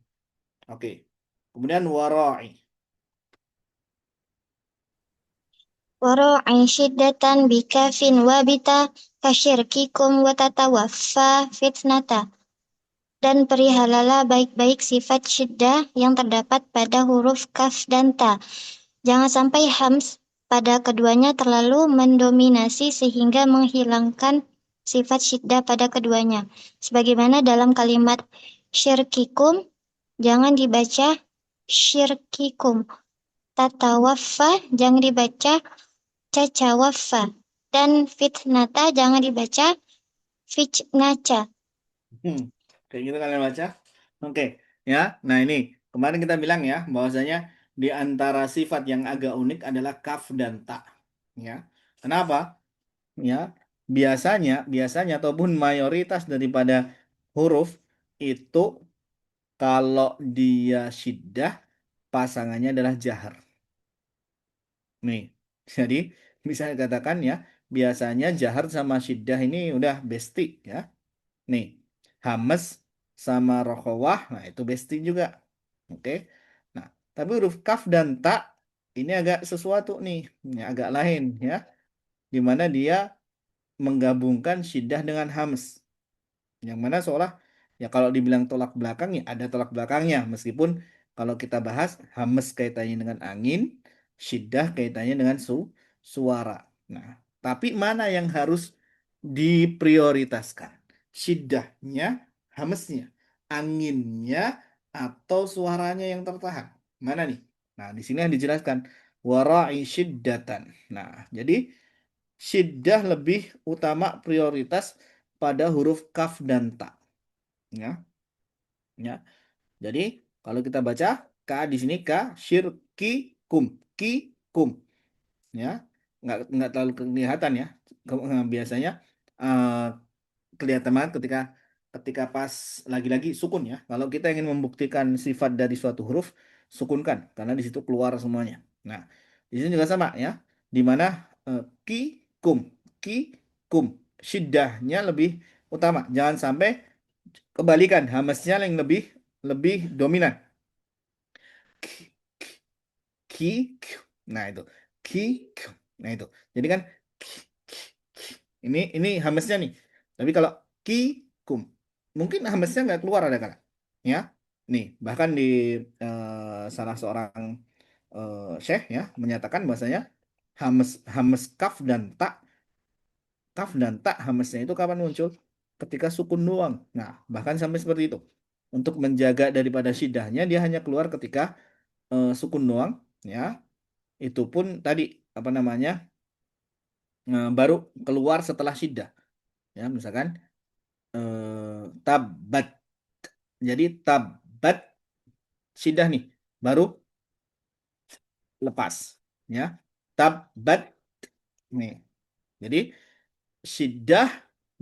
Oke. Kemudian warai. Waro'in syiddatan bikafin wabita kasyirkikum watatawaffa fitnata. Dan perihalalah baik-baik sifat syiddah yang terdapat pada huruf kaf dan ta. Jangan sampai hams pada keduanya terlalu mendominasi sehingga menghilangkan sifat syiddah pada keduanya. Sebagaimana dalam kalimat syirkikum, jangan dibaca syirkikum. Tatawaffa, jangan dibaca cacawaffa. Dan fitnata, jangan dibaca fitnaca. Kayak gitu kalian baca. Oke, ya. Nah, ini kemarin kita bilang ya bahwasanya di antara sifat yang agak unik adalah kaf dan ta. Ya. Kenapa? Ya. Biasanya ataupun mayoritas daripada huruf itu kalau dia syiddah pasangannya adalah jahar. Nih. Jadi bisa dikatakan ya, biasanya jahar sama syiddah ini udah besti ya. Nih, Hames sama Rokhawah, nah itu besti juga. Oke. Nah, tapi huruf kaf dan ta ini agak sesuatu nih, ini agak lain ya. Di mana dia menggabungkan syiddah dengan hams. Yang mana seolah ya kalau dibilang tolak belakang ya ada tolak belakangnya. Meskipun kalau kita bahas hames kaitannya dengan angin, syiddah kaitannya dengan suara. Nah, tapi mana yang harus diprioritaskan? Syiddahnya, hamesnya, anginnya, atau suaranya yang tertahan? Mana nih? Nah, di sini yang dijelaskan warai syiddatan. Nah, jadi syiddah lebih utama prioritas pada huruf kaf dan ta. Ya, ya. Jadi kalau kita baca ka di sini ka syirki kum ki kum ya, nggak terlalu kelihatan ya. Biasanya eh, kelihatan banget ketika ketika pas lagi-lagi sukun ya. Kalau kita ingin membuktikan sifat dari suatu huruf, sukunkan karena di situ keluar semuanya. Nah, di sini juga sama ya. Di mana ki kum ki kum syiddahnya lebih utama. Jangan sampai kebalikan hamesnya yang lebih lebih dominan. Ki, ki, ki. Nah itu ki, ki. Nah itu. Jadi kan ki, ki, ki. Ini hamesnya nih. Tapi kalau ki kum mungkin hamesnya nggak keluar ada kala. Ya. Nih, bahkan di salah seorang syekh ya menyatakan bahasanya hames hames kaf dan ta hamesnya itu kapan muncul? Ketika sukun doang. Nah, bahkan sampai seperti itu. Untuk menjaga daripada syidahnya dia hanya keluar ketika sukun doang ya. Itu pun tadi apa namanya? baru keluar setelah syiddah. Ya, misalkan tabat. Jadi tabat syiddah nih, baru lepas. Ya, tabat nih. Jadi syiddah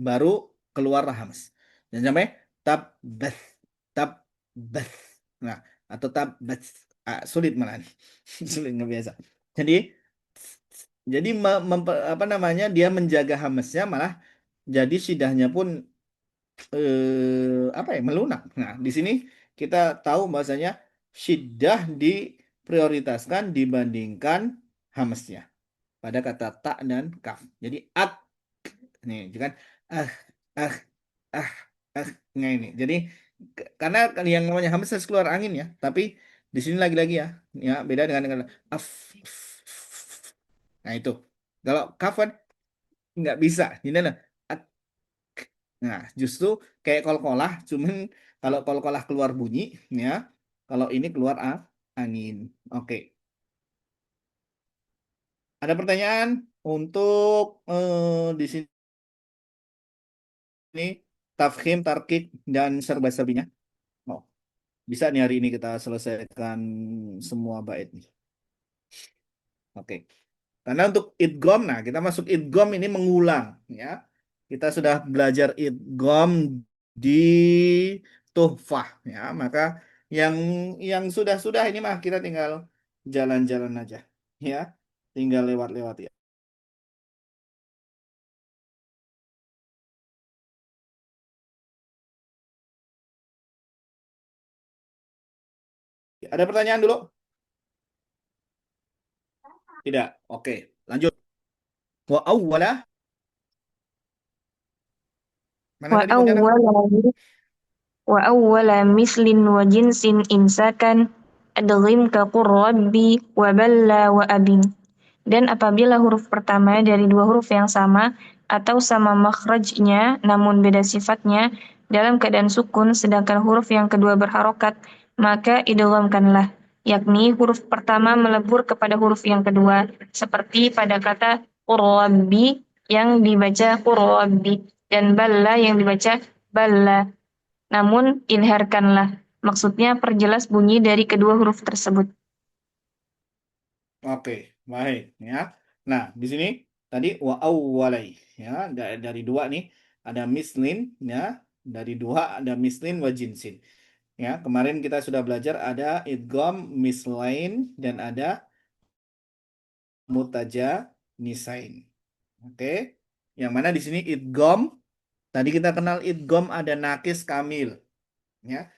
baru keluar hams. Dan sampai tabat, tabat. Nah, atau tabat. Sulit malah. Sulit nggak biasa. Jadi apa namanya, dia menjaga hamsnya, malah jadi syidahnya pun apa ya, melunak. Nah, di sini kita tahu bahasanya syiddah diprioritaskan dibandingkan hamsnya pada kata ta dan kaf. Jadi ak nih, kan ah ah ah nah ini. Jadi karena yang namanya hamzah harus keluar angin ya, tapi di sini lagi-lagi ya beda dengan af. Nah itu. Kalau kaf kan nggak bisa. Ini nah, ak. Nah, justru kayak kol-kolah, cuman kalau kol-kolah keluar bunyi ya, kalau ini keluar angin. Oke. Ada pertanyaan untuk di sini tafkhim, tarkik, dan serba-serbinya? Oh, bisa nih hari ini kita selesaikan semua bait nih. Oke. Karena untuk idgham, nah kita masuk idgham ini mengulang ya. Kita sudah belajar idgham di tuhfah ya. Maka yang sudah-sudah ini mah kita tinggal jalan-jalan aja ya. Tinggal lewat-lewat ya. Ada pertanyaan dulu? Tidak. Oke, lanjut. Wa awwala. Mana tadi bacaan? وأول مثل وجنس إمساكا أدغم كقل ربي وبلى وأبن. Dan apabila huruf pertama dari dua huruf yang sama atau sama makhrajnya namun beda sifatnya dalam keadaan sukun sedangkan huruf yang kedua berharokat, maka idghamkanlah, yakni huruf pertama melebur kepada huruf yang kedua seperti pada kata qurrabbi yang dibaca qurrabbi dan balla yang dibaca balla. Namun idharkanlah, maksudnya perjelas bunyi dari kedua huruf tersebut. Oke, baik ya. Nah, di sini tadi wa awwalai ya, dari dua nih ada mislin ya, dari dua ada mislin wa jinsin. Ya, kemarin kita sudah belajar ada idgham mislain dan ada mutaja nisain. Oke. Yang mana di sini idgham, tadi kita kenal idgham ada nakis kamil ya.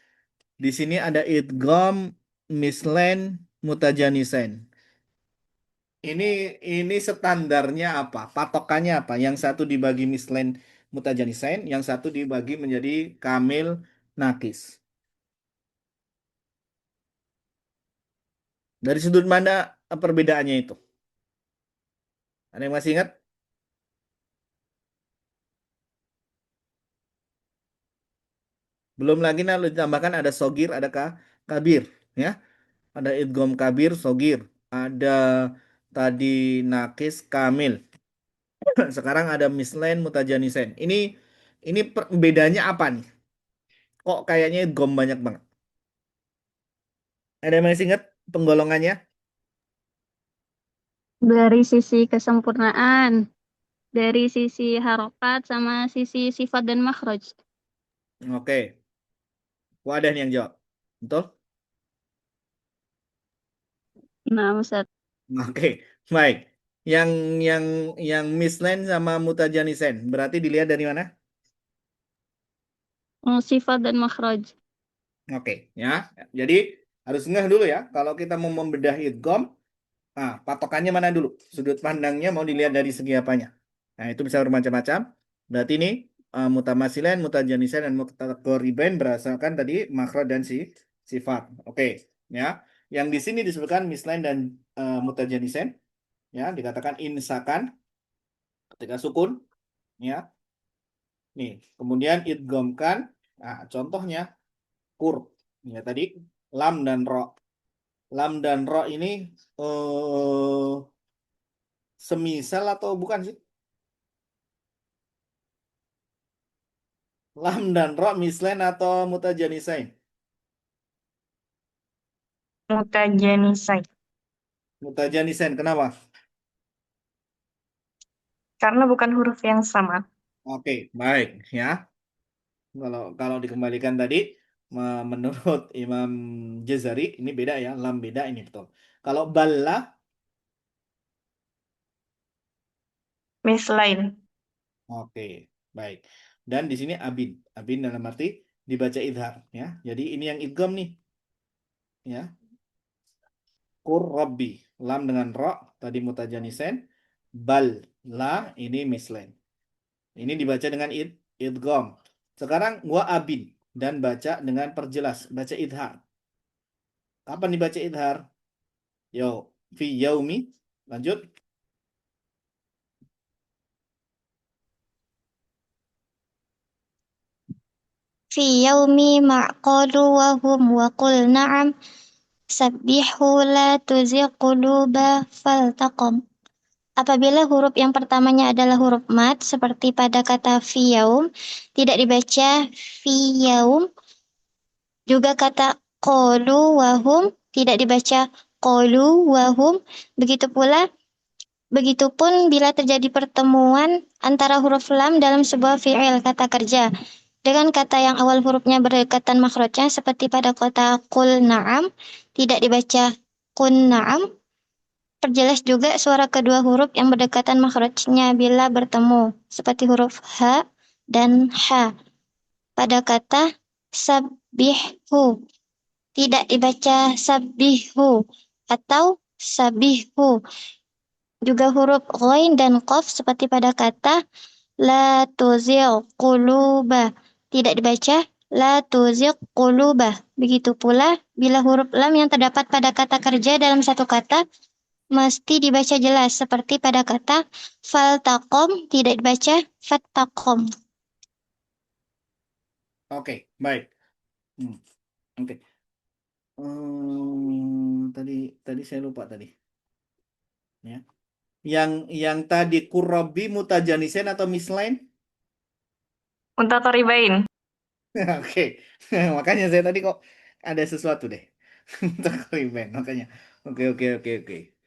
Di sini ada idgham mislain mutajanisain. Ini standarnya apa? Patokannya apa? Yang satu dibagi mislen mutajanisain, yang satu dibagi menjadi kamil nakis. Dari sudut mana perbedaannya itu? Ada yang masih ingat? Belum lagi lalu ditambahkan ada sogir, ada kabir, ya. Ada idgham kabir, sogir. Ada tadi nakis, kamil. Sekarang ada mislen mutajanisain. Ini bedanya apa nih? Kok kayaknya idgham banyak banget? Ada yang masih ingat penggolongannya? Dari sisi kesempurnaan, dari sisi harokat sama sisi sifat dan makhraj. Oke. Wadah nih yang jawab. Betul? Nah, Ustaz, Oke, baik. Yang yang yang mislen sama mutajanisen berarti dilihat dari mana? sifat dan makhraj. Oke, ya. Jadi harus ngeh dulu ya. Kalau kita mau membedah idgham, patokannya mana dulu? Sudut pandangnya mau dilihat dari segi apanya? Nah, itu bisa bermacam-macam. Berarti ini mutamasilen, mutajanisen, dan mutaqaribain berdasarkan tadi makhraj dan sifat. Oke, ya. Yang di sini disebutkan mislen dan mutajanisen, ya, dikatakan insakan ketika sukun, ya. Nih, kemudian idghamkan. Nah, contohnya kur, ya tadi lam dan ro. Lam dan ro ini semisal atau bukan sih? Lam dan ro mislen atau mutajanisain? Mutajanisai. Mutajanisain, kenapa? Karena bukan huruf yang sama. Oke, baik ya. Kalau dikembalikan tadi menurut Imam Jazari ini beda ya, lam beda ini betul. Kalau balla, Mislain. oke, baik. Dan di sini abin, abin dalam arti dibaca idhar ya. Jadi ini yang idgham nih ya. Qur Rabbi, lam dengan ro tadi mutajanisen, bal la ini mislen. Ini dibaca dengan idgham. Sekarang wa abin dan baca dengan perjelas, baca idhar. Kapan dibaca idhar? Yo, fi yaumi. Lanjut. Fi yaumi ma'qalu wa hum wa qul na'am sabbihu la tuzigh quluba faltaqam. Apabila huruf yang pertamanya adalah huruf mat seperti pada kata fi yaum tidak dibaca fi yaum, juga kata qalu wa hum tidak dibaca qalu wa hum, begitu pula begitupun bila terjadi pertemuan antara huruf lam dalam sebuah fi'il kata kerja dengan kata yang awal hurufnya berdekatan makhrajnya seperti pada kata qul na'am tidak dibaca kun na'am. Perjelas juga suara kedua huruf yang berdekatan makhrajnya bila bertemu seperti huruf ha dan ha pada kata sabbihu tidak dibaca sabbihu atau sabihu. Juga huruf ghain dan qaf seperti pada kata la tuzigh quluba tidak dibaca la tuzigh quluba. Begitu pula bila huruf lam yang terdapat pada kata kerja dalam satu kata mesti dibaca jelas seperti pada kata faltaqom tidak dibaca fattaqom. Oke, baik. Hmm, Oke. Tadi tadi saya lupa tadi. Ya. Yang tadi Qurrabi mutajanisen atau mislain? Mutakaribain. Oke, makanya saya tadi kok ada sesuatu deh. Takriban, makanya. Oke.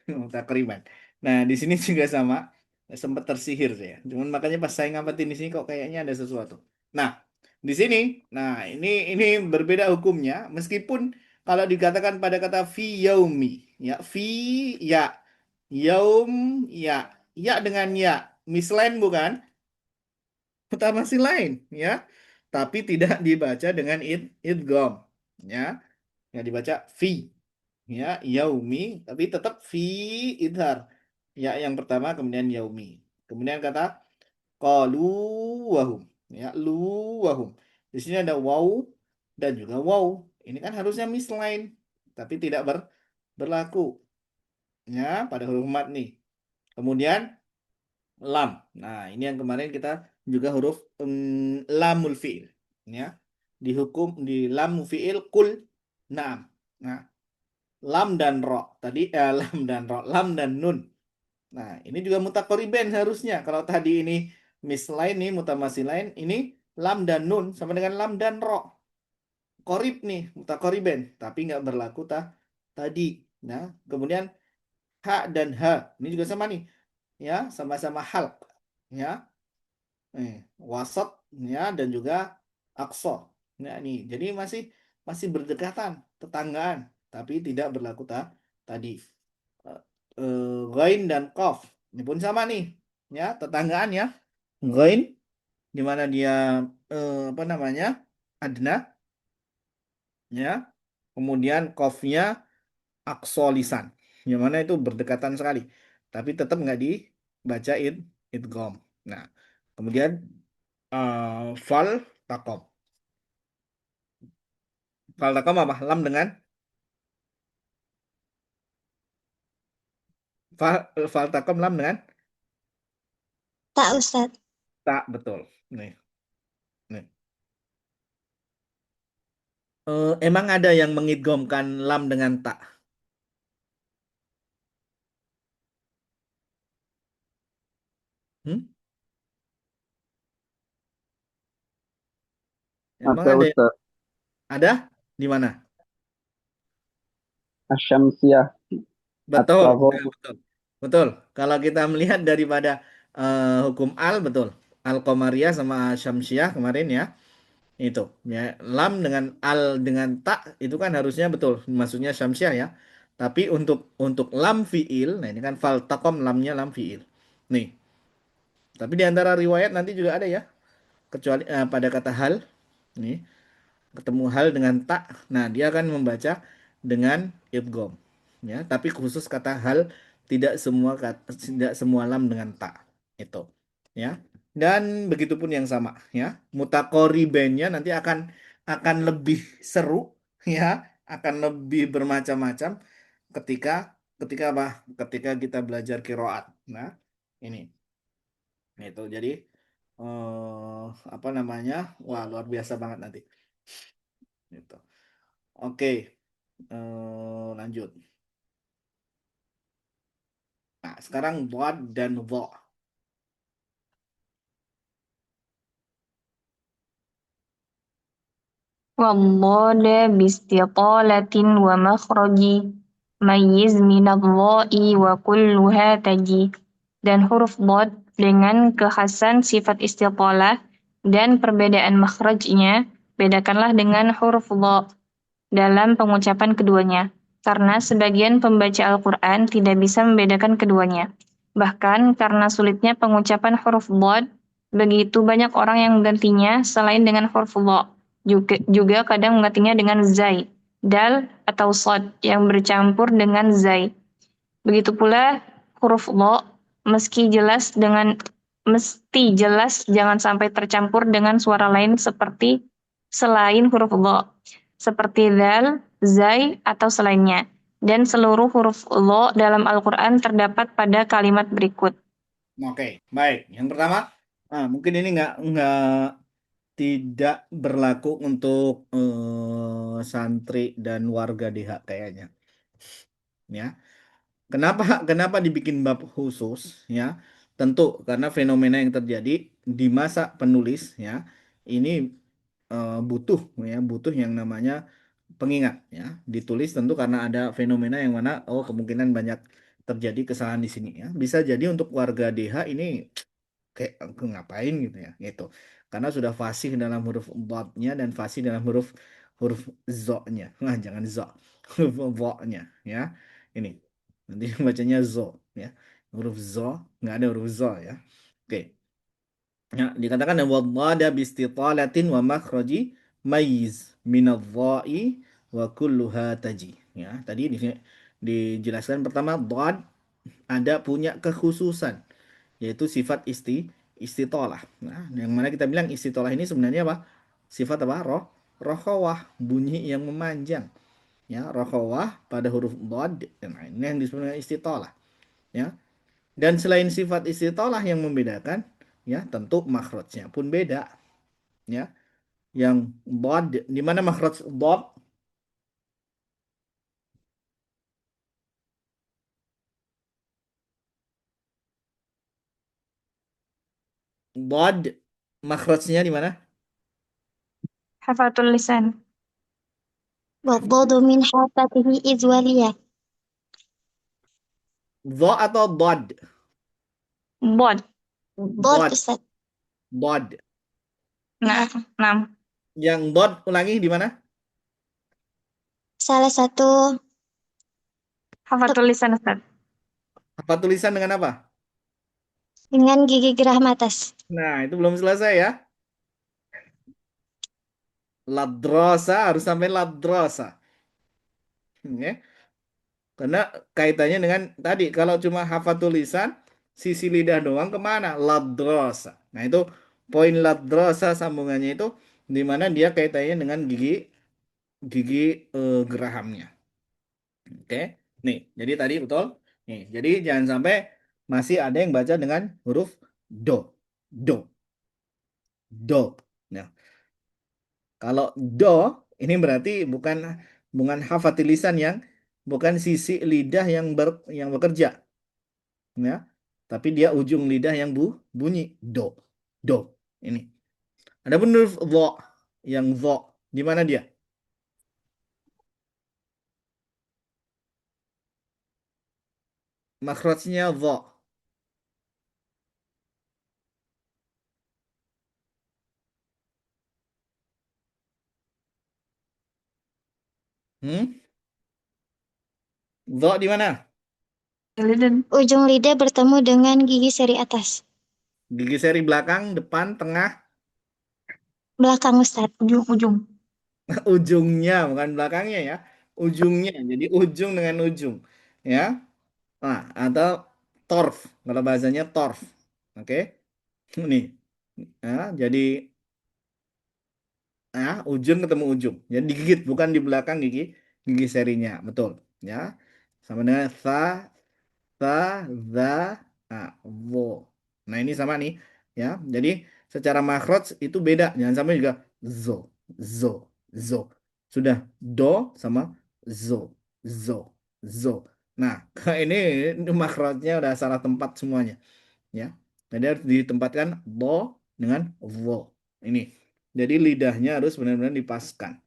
Takriban. Nah, di sini juga sama. Sempat tersihir saya. Cuman makanya pas saya ngamatin di sini kok kayaknya ada sesuatu. Nah, di sini, nah ini berbeda hukumnya. Meskipun kalau dikatakan pada kata fi yaumi, ya fi ya, yaum ya, ya dengan ya, mislain bukan? Masih lain ya, tapi tidak dibaca dengan idgham ya, yang dibaca fi ya yaumi, tapi tetap fi idhar ya yang pertama kemudian yaumi, kemudian kata qalu wahum ya lu wahum, di sini ada waw dan juga waw, ini kan harusnya mislain tapi tidak berlaku ya pada huruf mat nih. Kemudian lam. Nah, ini yang kemarin kita juga huruf lamul fi'il. Ya. Dihukum di lam fi'il kul naam. Nah, lam dan ro. Tadi lam dan ro. Lam dan nun. Nah, ini juga mutakoriben harusnya. Kalau tadi ini mislain nih, lain. Ini lam dan nun sama dengan lam dan ro. Korib nih, mutakoriben. Tapi nggak berlaku tadi. Nah, kemudian ha dan ha. Ini juga sama nih. Ya, sama-sama halq. Ya, wasat ya dan juga aqsa. Nah, ini jadi masih masih berdekatan, tetanggaan, tapi tidak berlaku tadi. Ghain dan qaf. Ini pun sama nih. Ya, tetanggaan ya. Ghain di mana dia apa namanya? Adna ya. Kemudian qafnya aqsa lisan. Yang mana itu berdekatan sekali. Tapi tetap nggak dibaca idgham. Nah, kemudian fal takom. Fal takom apa? Lam dengan fal takom lam dengan Tak Ustaz. tak, betul. Nih. Emang ada yang mengidghamkan lam dengan tak? Hmm? Emang Ada ada yang Ustaz. ada di mana? Asyamsiyah. Betul, nah, At-Taghabun. betul. Betul. Kalau kita melihat daripada hukum al betul. Al-Qamariyah sama Syamsiyah kemarin ya. Itu ya lam dengan al dengan tak itu kan harusnya betul maksudnya Syamsiyah ya. Tapi untuk lam fiil, nah ini kan fal takom lamnya lam fiil. Nih, tapi di antara riwayat nanti juga ada ya, kecuali pada kata hal. Nih, ketemu hal dengan tak. Nah, dia akan membaca dengan idgham. Ya, tapi khusus kata hal tidak semua lam dengan tak. Itu. Ya. Dan begitupun yang sama ya. Mutakoribennya nanti akan lebih seru ya, akan lebih bermacam-macam ketika ketika apa? Ketika kita belajar kiroat. Nah, ini. Itu. Jadi apa namanya? Wah, luar biasa banget nanti. Gitu. Oke, lanjut. Nah, sekarang dhad dan dha. والضاد باستطالة ومخرج ميز من الضاء وكلها تجي. Dan huruf dhad dengan kekhasan sifat istitalah dan perbedaan makhrajnya, bedakanlah dengan huruf dha dalam pengucapan keduanya, karena sebagian pembaca Al-Quran tidak bisa membedakan keduanya. Bahkan karena sulitnya pengucapan huruf dhad, begitu banyak orang yang menggantinya selain dengan huruf dha. Juga kadang menggantinya dengan zai, dal atau sod yang bercampur dengan zai. Begitu pula huruf dha, mesti jelas jangan sampai tercampur dengan suara lain seperti selain huruf dha, seperti dal, zai, atau selainnya. Dan seluruh huruf dha dalam Al-Quran terdapat pada kalimat berikut. Oke, baik. Yang pertama, mungkin ini nggak tidak berlaku untuk santri dan warga DH kayaknya. Ya, kenapa kenapa dibikin bab khusus? Ya, tentu karena fenomena yang terjadi di masa penulis ya ini butuh yang namanya pengingat ya ditulis tentu karena ada fenomena yang mana kemungkinan banyak terjadi kesalahan di sini ya bisa jadi untuk warga DH ini kayak aku ngapain gitu ya gitu karena sudah fasih dalam huruf dotnya dan fasih dalam huruf huruf zo-nya nah jangan zo huruf vo-nya ya ini nanti bacanya zo ya huruf zo nggak ada huruf zo ya oke. Ya, dikatakan wadada bistitalatin wa makhraji maiz minadh-dha'i wa kulluha taji. Ya, tadi dijelaskan pertama dhad ada punya kekhususan yaitu sifat istitolah. Nah, yang mana kita bilang istitolah ini sebenarnya apa? Sifat apa? Rokhawah, bunyi yang memanjang. Ya, rokhawah pada huruf dhad. Nah, ini yang disebut dengan istitolah. Ya, dan selain sifat istitolah yang membedakan, ya tentu makhrajnya pun beda. Ya, yang bod, di mana makhraj bod? Bod, makhrajnya di mana? Hafatul lisan. والضاد من حافته إذ وليه. Dha atau bod? Bod. ضاد Bod, Ustaz. bod. Nah, 6. Yang bod ulangi di mana? Salah satu Hafatul lisan, Ustaz. Apa tulisan dengan apa? dengan gigi geraham atas. Nah, itu belum selesai ya. Ladrosa harus sampai ladrosa. Ya. Karena kaitannya dengan tadi, kalau cuma hafal tulisan, sisi lidah doang kemana? Ladrosa. Nah itu poin ladrosa sambungannya itu di mana dia kaitannya dengan gigi gigi gerahamnya. Oke, nih jadi tadi betul. Nih, jadi jangan sampai masih ada yang baca dengan huruf do, do, do. Nah, kalau do ini berarti bukan bukan hafal lisan yang bukan sisi lidah yang bekerja. Ya. Tapi dia ujung lidah yang bunyi do. Do. Ini. Adapun huruf dha yang dho. Di mana dia? Makhrajnya dho. Hmm? Dho di mana? Ujung lidah bertemu dengan gigi seri atas. Gigi seri belakang, depan, tengah, Belakang Ustaz. Ujung. ujungnya, bukan belakangnya ya. Ujungnya. Jadi ujung dengan ujung. Ya. Nah, atau torf. Kalau bahasanya torf. Oke. Nih. Ya, jadi ujung ketemu ujung. Jadi digigit, bukan di belakang gigi serinya. Betul. Ya. Sama dengan ta, za, wo. Nah, ini sama nih, ya. Jadi secara makhraj itu beda. Jangan sampai juga zo, zo, zo. Sudah do sama zo, zo, zo. Nah, ini makhrajnya udah salah tempat semuanya, ya. Jadi harus ditempatkan do dengan vo. Ini. Jadi lidahnya harus benar-benar dipaskan.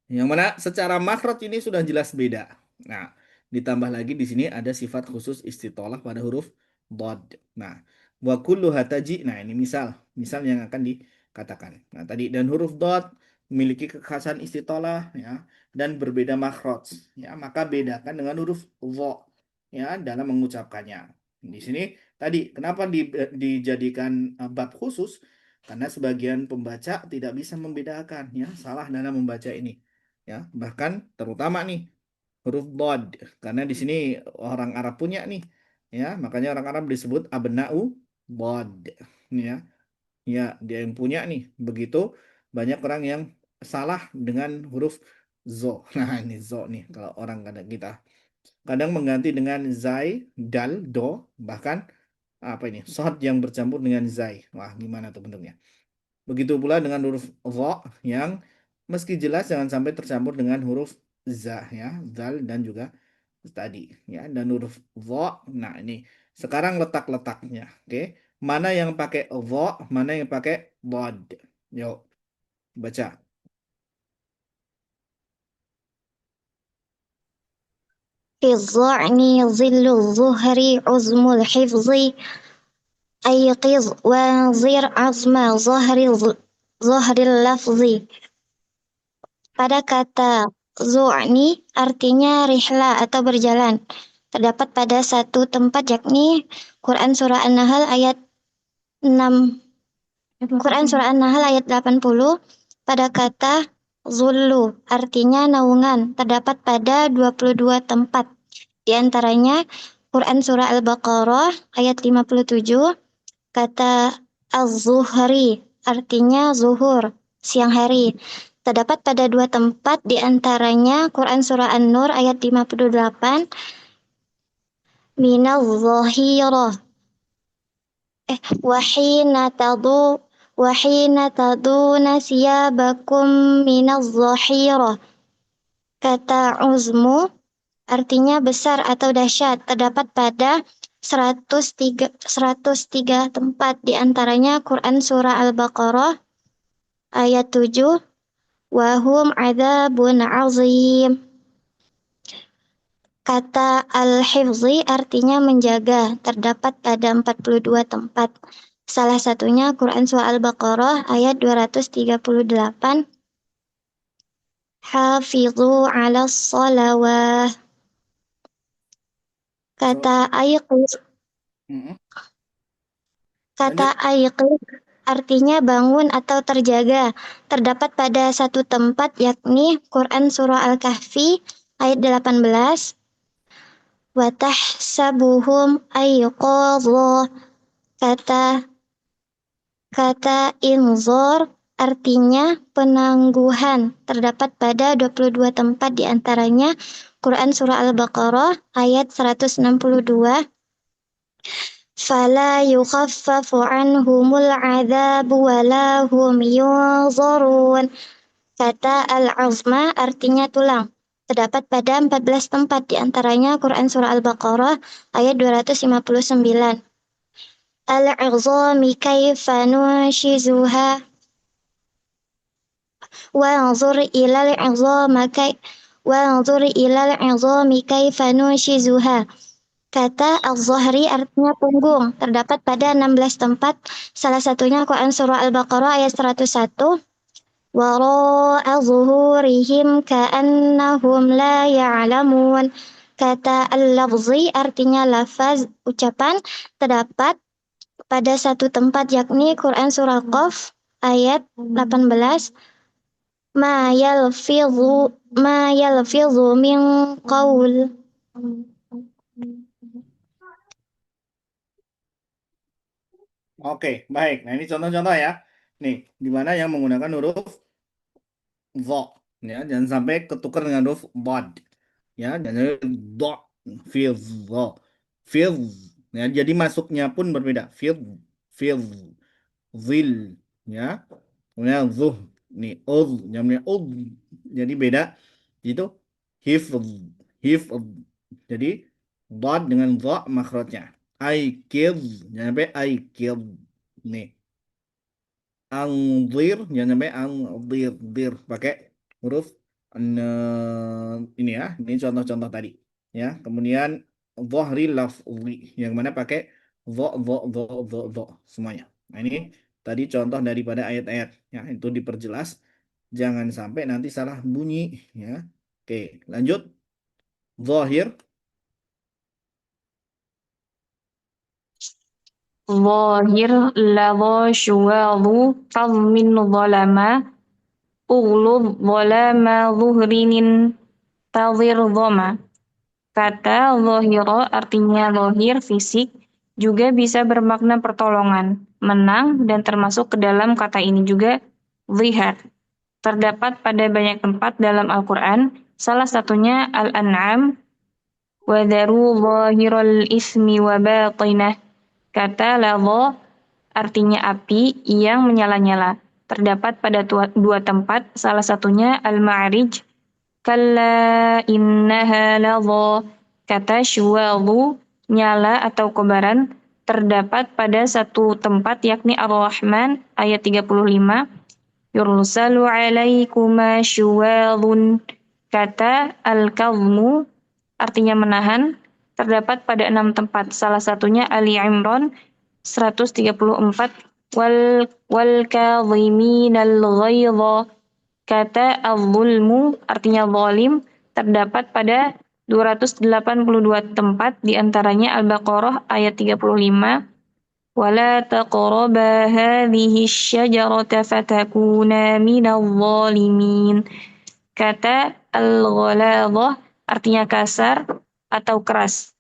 Yang mana secara makhraj ini sudah jelas beda. Nah, ditambah lagi di sini ada sifat khusus istitolah pada huruf dod. Nah, wa kullu hataji. Nah, ini misal yang akan dikatakan. Nah, tadi dan huruf dod memiliki kekhasan istitolah ya dan berbeda makhraj ya, maka bedakan dengan huruf dho ya dalam mengucapkannya. Di sini tadi kenapa dijadikan bab khusus? Karena sebagian pembaca tidak bisa membedakan ya, salah dalam membaca ini. Ya, bahkan terutama nih huruf bod karena di sini orang Arab punya nih. Ya, makanya orang Arab disebut abna'u bod. Ya, ya dia yang punya nih. Begitu banyak orang yang salah dengan huruf zo. Nah, ini zo nih kalau orang kadang kita kadang mengganti dengan zai, dal, do, bahkan apa ini? Sod yang bercampur dengan zai. Wah, gimana tuh bentuknya? Begitu pula dengan huruf dha yang meski jelas jangan sampai tercampur dengan huruf za ya, zal dan juga tadi ya dan huruf dha. Nah, ini sekarang letak-letaknya. Oke. Mana yang pakai dha, mana yang pakai bod. Yuk, baca. في الظعن ظل الظهر عزم الحفظ أيقظ وانظر عظم ظهر اللفظ. Pada kata zu'ni artinya rihla atau berjalan. Terdapat pada satu tempat yakni Quran Surah An-Nahl ayat 6. Quran Surah An-Nahl ayat 80 pada kata zullu artinya naungan terdapat pada 22 tempat. Di antaranya Quran Surah Al-Baqarah ayat 57 kata az-zuhri artinya zuhur, siang hari. Terdapat pada 2 tempat di antaranya Quran Surah An-Nur ayat 58 minal zahirah wahina taduna siyabakum minaz zahirah. Kata uzmu artinya besar atau dahsyat terdapat pada 103 tempat di antaranya Quran Surah Al-Baqarah ayat 7 wahum adzabun azim. Kata al-hifzi artinya menjaga terdapat pada 42 tempat. Salah satunya Quran Surah Al-Baqarah ayat 238 Hafidhu 'alas shalawah. Kata ayqiz artinya bangun atau terjaga. Terdapat pada satu tempat yakni Quran Surah Al-Kahfi ayat 18. Wa tahsabuhum ayqadha. Kata inzor artinya penangguhan. Terdapat pada 22 tempat di antaranya Quran Surah Al-Baqarah ayat 162. Fala yukhaffafu anhumul adzabu wala hum yunzarun. Kata al-azma artinya tulang. Terdapat pada 14 tempat di antaranya Quran Surah Al-Baqarah ayat 259. Al-'izami kaifa nunshizuha. وانظر إلى العظام كيف ننشزها. Kata al-Zahri artinya punggung, terdapat pada 16 tempat, salah satunya Quran Surah Al-Baqarah ayat 101. Wara'a zuhurihim ka'annahum la ya'lamun. Kata al-lafzi artinya lafaz, ucapan, terdapat pada satu tempat yakni Quran Surah Qaf ayat 18. Ma yalfidhu min qaul. Oke, baik. Nah, ini contoh-contoh ya. Nih, di mana yang menggunakan huruf dha, ya, jangan sampai ketukar dengan huruf bod. Ya, dan do, fidh, fidh. Ya, jadi masuknya pun berbeda. Fidh, zil, ya. Kemudian zuh, nih uz, jamnya uz. Jadi beda. Itu hifz, hifz. Jadi dad dengan dha makhrajnya. Aikid, jangan sampai aikid. Nih, angzir, jangan sampai angzir, dir pakai huruf ini ya. Ini contoh-contoh tadi. Ya, kemudian dhahri lafzi yang mana pakai dha semuanya. Nah, ini tadi contoh daripada ayat-ayat ya, itu diperjelas jangan sampai nanti salah bunyi ya. Oke, lanjut. Zahir. Zahir ladha syuwadhu fadmin zalama uglub zalama zuhrinin tazir dhoma. Kata zahira artinya zahir, fisik, juga bisa bermakna pertolongan, menang, dan termasuk ke dalam kata ini juga zihar. Terdapat pada banyak tempat dalam Al-Quran, salah satunya Al-An'am, وَذَرُوا ظَاهِرَ الْإِثْمِ وَبَاطِنَهُ. Kata ladha artinya api yang menyala-nyala. Terdapat pada dua tempat, salah satunya Al-Ma'arij, Kalla innaha ladha. Kata syuwadhu, nyala atau kobaran, terdapat pada satu tempat yakni Ar-Rahman ayat 35. Yursalu alaikuma syuwadhun. Kata al-kadhmu artinya menahan, terdapat pada 6 tempat, salah satunya Ali Imran 134. Wal kadhiminal ghaidha. Kata al-zulmu artinya zalim, terdapat pada 282 tempat, diantaranya Al-Baqarah ayat 35. Wala taqraba hadhihi syajarata fatakuna minal zalimin. Kata al-ghaladhah artinya kasar atau keras.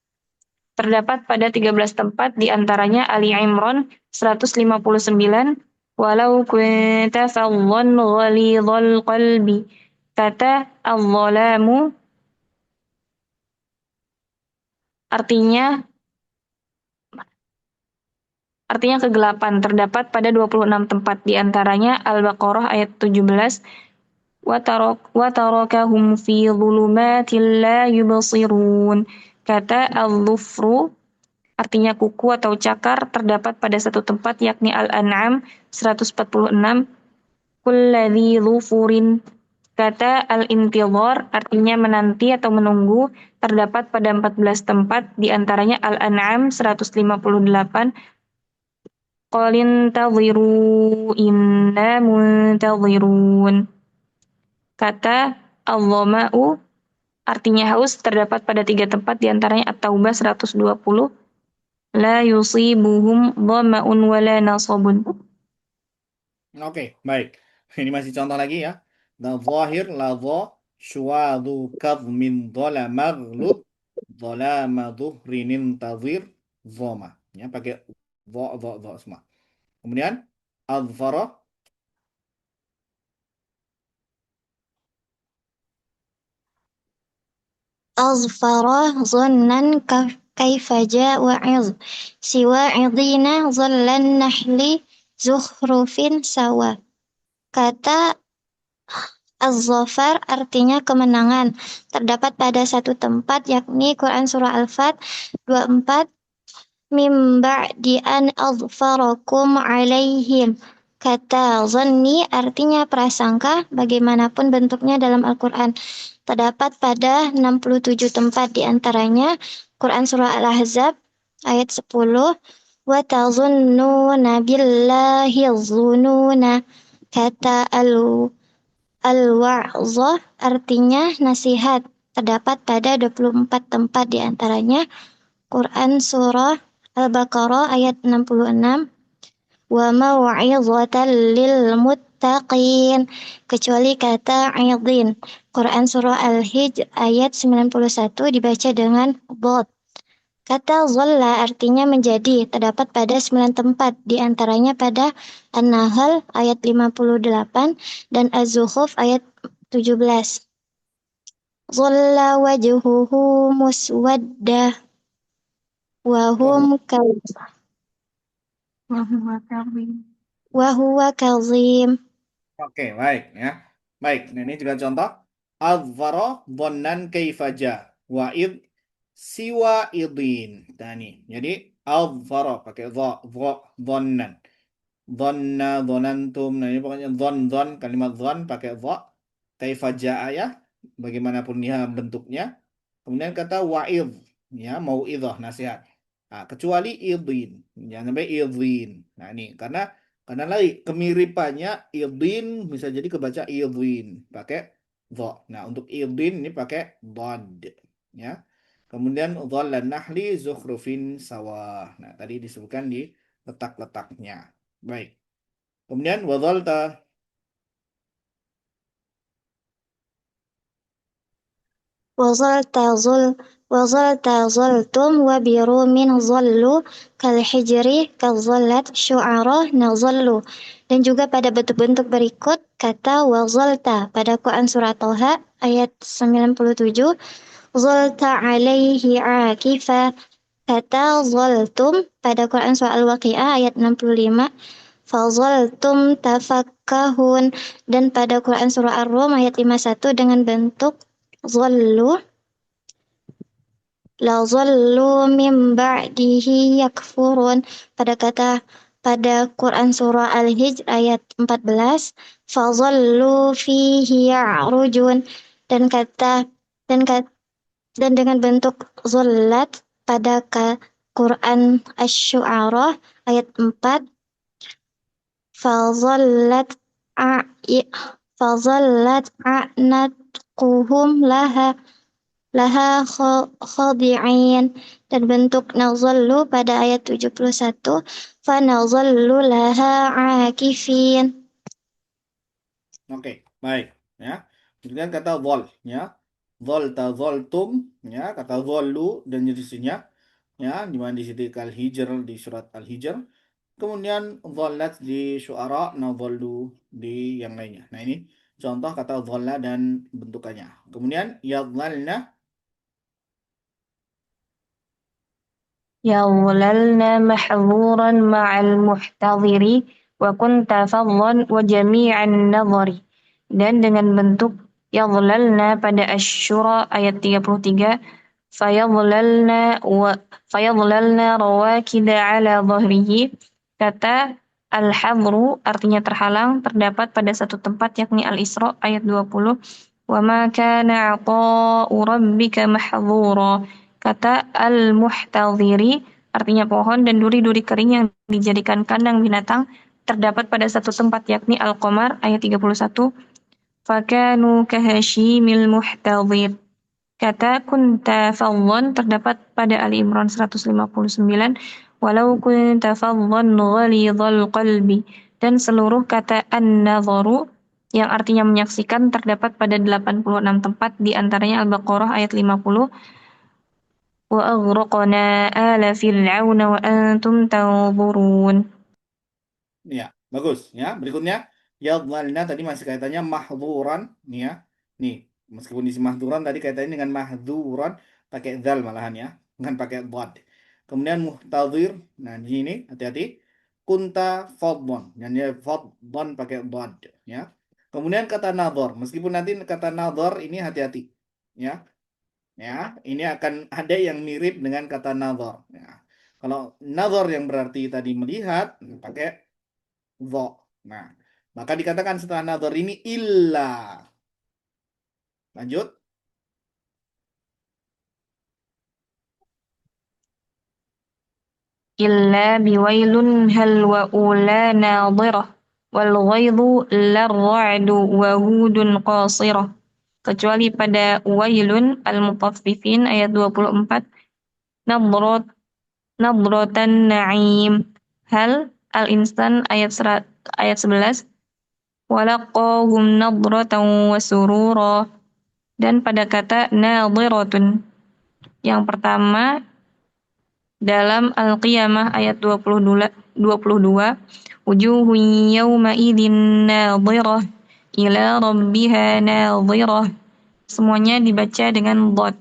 Terdapat pada 13 tempat, diantaranya Ali Imran 159. Walau kunta faddan ghalidhal qalbi. Kata al-zalamu artinya kegelapan, terdapat pada 26 tempat, diantaranya Al-Baqarah ayat 17. Wa tarakahum fi dhulumatin la yubsirun. Kata al-dhufru artinya kuku atau cakar, terdapat pada satu tempat yakni Al-An'am 146. Kulladzi dhufurin. Kata al-intidhar artinya menanti atau menunggu, terdapat pada 14 tempat, diantaranya Al-An'am 158. Qul intadhiru inna muntadhirun. Kata al-dhama'u artinya haus, terdapat pada 3 tempat, diantaranya At-Taubah 120. La yusibuhum dhama'un wala nasabun. Oke, baik. Ini masih contoh lagi ya. Zahir ladha syuwadhu kadhmin dhala maghlub dhalama dhuhrinin tazir dhoma. Ya, pakai dha semua. Kemudian adfara. Azfara zannan kaifa ja'a siwa'idina zallan nahli zukhrufin sawa. Kata Az-Zafar artinya kemenangan, terdapat pada satu tempat yakni Quran Surah Al-Fat 24. Mim ba'di an azfarakum alaihim. Kata zanni artinya prasangka, bagaimanapun bentuknya dalam Al-Quran. Terdapat pada 67 tempat, di antaranya Quran Surah Al-Ahzab ayat 10, wa tazunnuna billahi zununa. Kata al-wa'zah artinya nasihat. Terdapat pada 24 tempat, di antaranya Quran Surah Al-Baqarah ayat 66, wa mau'izatan lil muttaqin, kecuali kata idin. Quran Surah Al-Hijr ayat 91 dibaca dengan dhad. Kata zalla artinya menjadi, terdapat pada 9 tempat, di antaranya pada An-Nahl ayat 58 dan Az-Zukhruf ayat 17. Zalla wajhuhu muswaddah wa hum wa huwa kazim. Oke, baik ya. Baik, nah, ini juga contoh. Adhara dhannan kaifaja wa id siwa idin. Nah, ini. Jadi adhara pakai dhannan. Dhanna, dhanantum. Nah, ini pokoknya dhon, kalimat dhon pakai dha. Kaifaja ya. Bagaimanapun dia bentuknya. Kemudian kata wa'id, ya, mau'idhah, nasihat. Nah, kecuali idin, jangan sampai idin. Nah, ini karena lagi kemiripannya idin bisa jadi kebaca idin pakai dha. Nah, untuk idin ini pakai dad, ya. Kemudian dhallan nahli zukhrufin sawah. Nah, tadi disebutkan di letak-letaknya. Baik. Kemudian wadhalta. وظلت ظلتم وبروم ظلوا كالحجر كظلت syu'ara nazallu. Dan juga pada bentuk-bentuk berikut kata wazalta pada Quran Surah Thaha ayat 97, zalta alaihi akifa. Kata zaltum pada Quran Surah Al-Waqi'ah ayat 65, fazaltum tafakkahun. Dan pada Quran Surah Ar-Rum ayat 51 dengan bentuk zallu, la zallu min ba'dihi yakfurun. Pada Quran Surah Al-Hijr ayat 14, fazallu fihi ya'rujun. Dan kata dan kata dan dengan bentuk zallat pada Quran Asy-Syu'ara ayat 4, fazallat a'natquhum laha khadi'in. Dan bentuk nazallu pada ayat 71, fanazallu laha akifin. Oke, baik, ya. Kemudian kata dhal, ya. Dhalta dhaltum, ya, kata dhallu dan jenisnya, ya, di mana di situ Al-Hijr di surat Al-Hijr. Kemudian dhallat di Syu'ara, nadhallu di yang lainnya. Nah, ini contoh kata dhalla dan bentukannya. Kemudian yadhalna. يظللن محظورا مع المحتضر وكنت فظا وجميع النظر. Dan dengan bentuk yadhlalna pada Asy-Syura ayat 33, fayadhlalna rawakida ala dhahrihi. Kata al-hadru artinya terhalang, terdapat pada satu tempat yakni Al-Isra ayat 20, wa ma kana 'ata'u rabbika mahdhura. Kata al-muhtadhiri artinya pohon dan duri-duri kering yang dijadikan kandang binatang, terdapat pada satu tempat yakni Al-Qamar ayat 31, fakanu kahashimil muhtadhir. Kata kunta fadhlan terdapat pada Ali Imran 159, walau kunta fadhlan ghalidhal qalbi. Dan seluruh kata an-nadharu yang artinya menyaksikan terdapat pada 86 tempat, di antaranya Al-Baqarah ayat 50, wa aghraqna ala fir'auna wa antum tanzurun. Ya, bagus, ya. Berikutnya yadhalna tadi masih kaitannya mahdhuran, nih ya. Nih, meskipun isi mahdhuran tadi kaitannya dengan mahdhuran pakai dzal malahan, ya, bukan pakai dhad. Kemudian muhtadhir. Nah, di sini hati-hati. Kunta fadhlan. Dan ya fadhlan pakai dhad, ya. Kemudian kata nadhar, meskipun nanti kata nadhar ini hati-hati, ya. Ya, ini akan ada yang mirip dengan kata nadhar, ya. Kalau nadhar yang berarti tadi melihat pakai dha, Nah, maka dikatakan setelah nadhar ini illa. Lanjut. إلا بويل هل وأولى ناظرة والغيظ للرعد وهود قاصرة. Kecuali pada wailun al-mutaffifin ayat 24, nadrat nadratan na'im. Hal al-insan ayat 11, walaqahum nadratan wa surura. Dan pada kata nadhiratun yang pertama dalam Al-Qiyamah ayat 22, wujuhun yawma idzin nadhirah ila rabbiha nadhirah. Semuanya dibaca dengan dhad.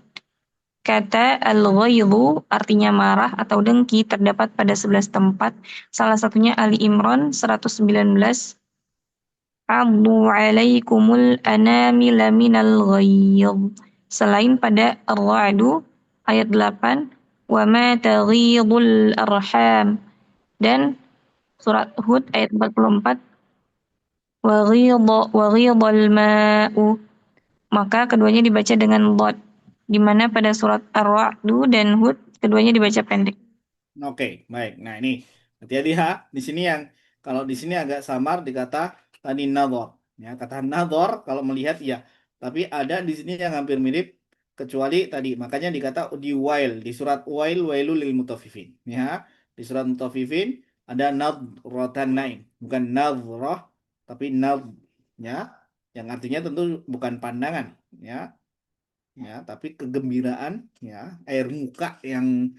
Kata al-ghaidhu artinya marah atau dengki terdapat pada 11 tempat, salah satunya Ali Imran 119, Addu alaikumul anamila minal ghaidh. Selain pada Ar-Ra'du ayat 8, wa ma taghidul arham. Dan surat Hud ayat 44, wa ghidal ma'u. Maka keduanya dibaca dengan dhad, di mana pada surat Ar-Ra'du dan Hud keduanya dibaca pendek. Oke, baik. Nah, ini hati-hati ya. Di sini kalau di sini agak samar dikata tadi nadhar. Ya, kata nadhar kalau melihat ya. Tapi ada di sini yang hampir mirip kecuali tadi. Makanya dikata di wail, di surat wail wailul lil mutaffifin. Ya, di surat mutaffifin ada nadratan naim, bukan nadhrah tapi ya. Yang artinya tentu bukan pandangan, ya. Ya, tapi kegembiraan, ya, air muka yang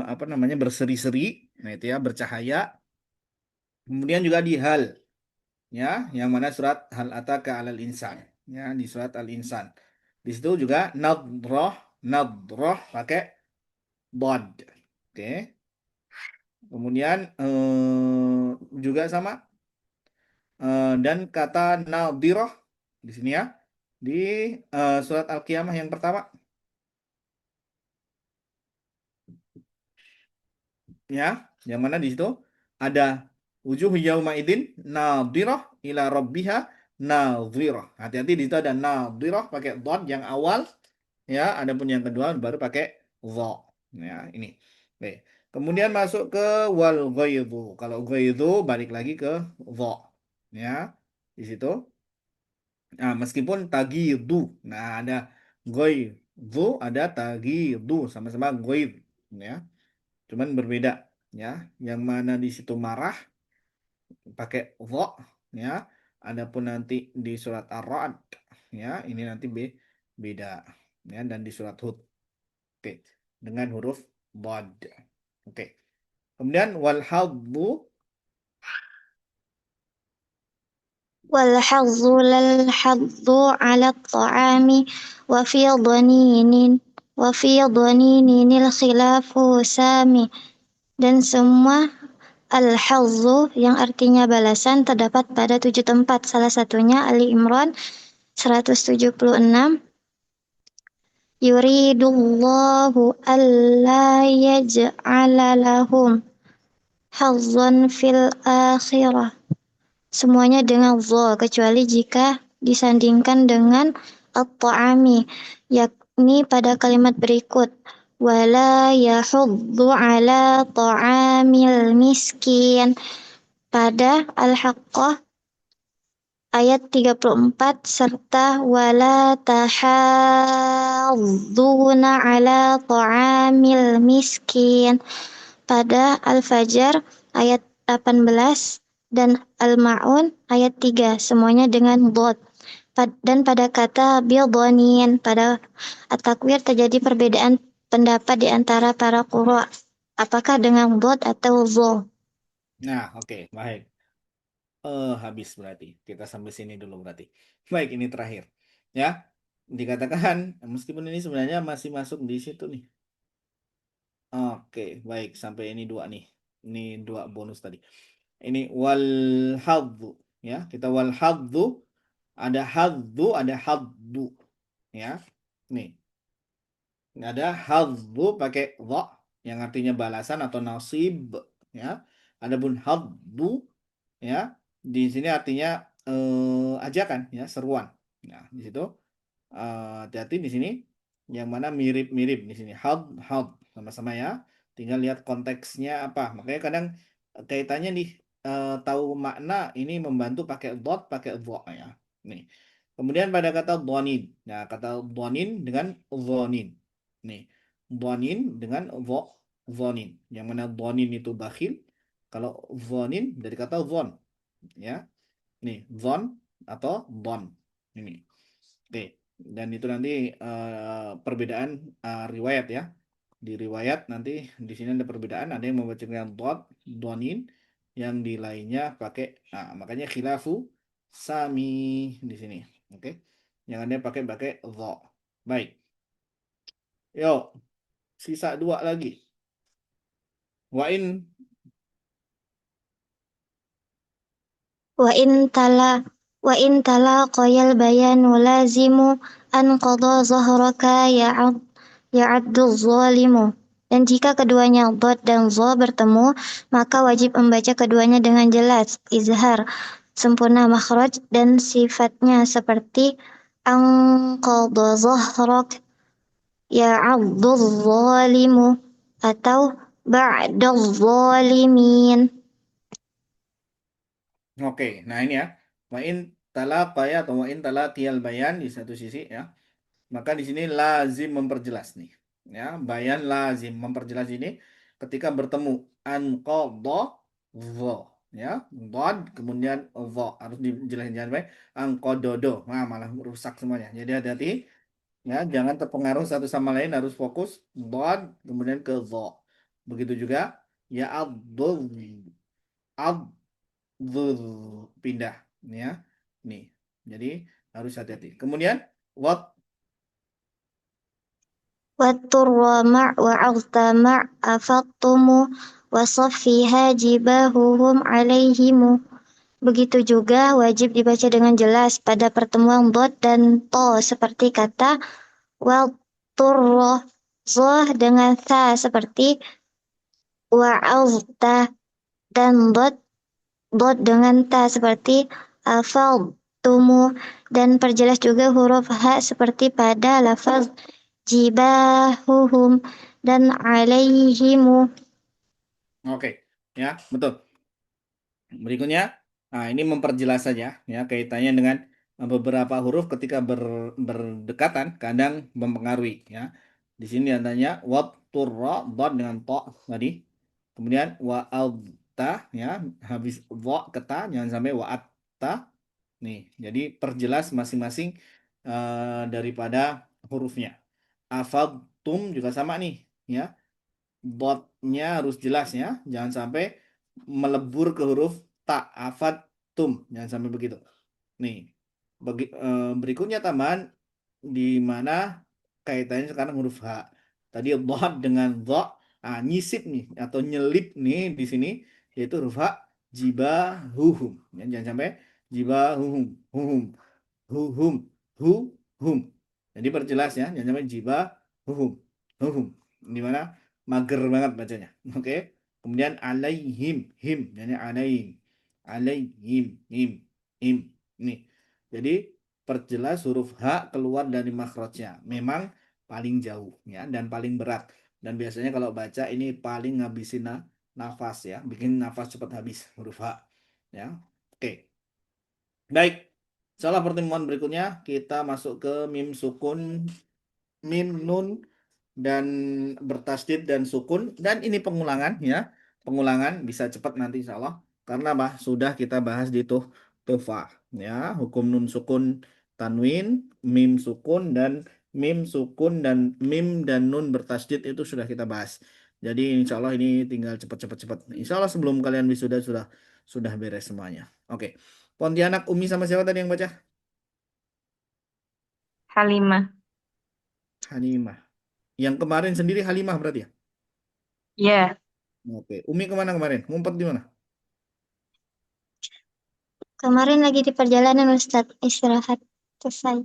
apa namanya berseri-seri, nah itu ya bercahaya. Kemudian juga di hal, ya, yang mana surat hal ataka alal insan, ya, di surat al insan. Di situ juga nadroh pakai bod, oke. Kemudian juga sama dan kata nadiroh di sini ya di surat Al-Qiyamah yang pertama. Ya, yang mana di situ ada wujuh yauma idzin nadhirah ila rabbiha nadhirah. Hati-hati di situ ada nadhirah pakai dhad yang awal, ya, adapun yang kedua baru pakai dha. Ya, ini. Oke. Kemudian masuk ke wal ghaidhu. Kalau ghaidhu balik lagi ke dha. Ya, di situ. Nah, meskipun tagidu. Nah, ada ghaidhu, ada tagidu, sama-sama ghaidh, ya. Cuman berbeda, ya. Yang mana di situ marah pakai dha, ya. Adapun nanti di surat Ar-Ra'd, ya, ini nanti beda, ya, dan di surat Hud. Oke, dengan huruf dhad. Oke. Kemudian wal haddu والحظ للحظ على الطعام وفي ضنين الخلاف سامي. Dan semua al-hazzu yang artinya balasan terdapat pada 7 tempat. Salah satunya Ali Imran 176. Yuridullahu alla yaj'ala lahum hazzan fil akhirah. Semuanya dengan dha kecuali jika disandingkan dengan at-ta'ami, yakni pada kalimat berikut wala yahuddu ala ta'amil miskin pada Al-Haqqah ayat 34 serta wala tahadduna ala ta'amil miskin pada Al-Fajr ayat 18 dan Al-Ma'un ayat 3 semuanya dengan dhad. Dan pada kata bidhanin pada At-Takwir terjadi perbedaan pendapat di antara para qurra apakah dengan dhad atau dha. Nah, oke, baik. Habis berarti. Kita sampai sini dulu berarti. Baik, ini terakhir. Ya, dikatakan meskipun ini sebenarnya masih masuk di situ nih. Oke, baik, sampai ini 2 nih. Ini 2 bonus tadi. Ini wal haddu, ya. Kita wal haddu, ada haddu, ya. Nih. Ada haddu pakai dha yang artinya balasan atau nasib, ya. Adapun haddu, ya, di sini artinya ajakan ya, seruan. Nah, di situ hati-hati di sini yang mana mirip-mirip di sini. Had sama-sama ya. Tinggal lihat konteksnya apa. Makanya kadang kaitannya nih tahu makna ini membantu pakai dot, pakai dha ya. Nih. Kemudian pada kata dhanin. Nah, kata dhanin dengan dhanin. Nih. Dhanin dengan dhanin. Yang mana dhanin itu bakhil. Kalau dhanin dari kata dhon ya. Nih, dhon atau dhon. Ini. Oke, dan itu nanti perbedaan riwayat ya. Di riwayat nanti di sini ada perbedaan, ada yang membacakan donin, yang di lainnya pakai, makanya khilafu sami di sini. Oke, yang ada pakai dha. Baik, yuk sisa dua lagi. Wa وإن تلاقي البيان لازم أن قضى ظهرك يعد الظالم. Dan jika keduanya dot dan zo bertemu, maka wajib membaca keduanya dengan jelas, izhar, sempurna makhraj dan sifatnya seperti anqadha zahrak ya'addu zalimu atau ba'da zalimin. Oke, nah ini ya. Wa in talaqaya atau wa in talaqiyal bayan di satu sisi ya. Maka di sini lazim memperjelas nih. Ya, bayan lazim memperjelas ini ketika bertemu anqadha dha ya. Dhad kemudian dha harus dijelasin jangan baik anqadodo. Nah, malah rusak semuanya. Jadi hati-hati ya, jangan terpengaruh satu sama lain, harus fokus dhad kemudian ke dha. Begitu juga ya ad pindah ya. Nih. Jadi harus hati-hati. Kemudian والترمع وأغتمع أفطم وصفها جباههم عليهم. Begitu juga wajib dibaca dengan jelas pada pertemuan dot dan to seperti kata wal turro, zoh dengan tha seperti wa'alta, dan dot dengan ta seperti afal tumu, dan perjelas juga huruf ha seperti pada lafaz jibahuhum dan alaihimu. Oke, ya, betul. Berikutnya, ini memperjelas saja ya kaitannya dengan beberapa huruf ketika berdekatan kadang mempengaruhi ya. Di sini adanya wat turra dot dengan to tadi. Kemudian wa alta ya, habis dha ke ta jangan sampai wa atta. Nih, jadi perjelas masing-masing daripada hurufnya. Afadtum juga sama nih ya. Dotnya harus jelas ya, jangan sampai melebur ke huruf ta, afat tum, jangan sampai begitu. Nih, berikutnya tambahan di mana kaitannya sekarang huruf H. Tadi dot dengan dha, nyisip nih atau nyelip nih di sini yaitu huruf H jibahuhum. Ya, jangan sampai jibahuhum, huhum, hum. Jadi perjelas ya, jangan sampai huhum. Di mana mager banget bacanya. Oke. Kemudian alaihim, jadi alaihim, him. Nih. Jadi perjelas huruf H keluar dari makhrajnya. Memang paling jauh ya dan paling berat. Dan biasanya kalau baca ini paling ngabisin nafas ya, bikin nafas cepat habis huruf H. Ya. Oke. Baik. Salah pertemuan berikutnya kita masuk ke mim sukun, mim nun dan bertasdid dan sukun, dan ini pengulangan ya, pengulangan bisa cepat nanti insya Allah karena sudah kita bahas di tufa ya, hukum nun sukun tanwin, mim sukun dan mim dan nun bertasdid itu sudah kita bahas. Jadi insya Allah ini tinggal cepat insya Allah sebelum kalian wisuda sudah beres semuanya. Oke. Pontianak, Umi sama siapa tadi yang baca? Halimah. Halimah. Yang kemarin sendiri Halimah berarti ya? Ya, Oke. Umi kemana kemarin? Ngumpet di mana? Kemarin lagi di perjalanan Ustadz, istirahat selesai.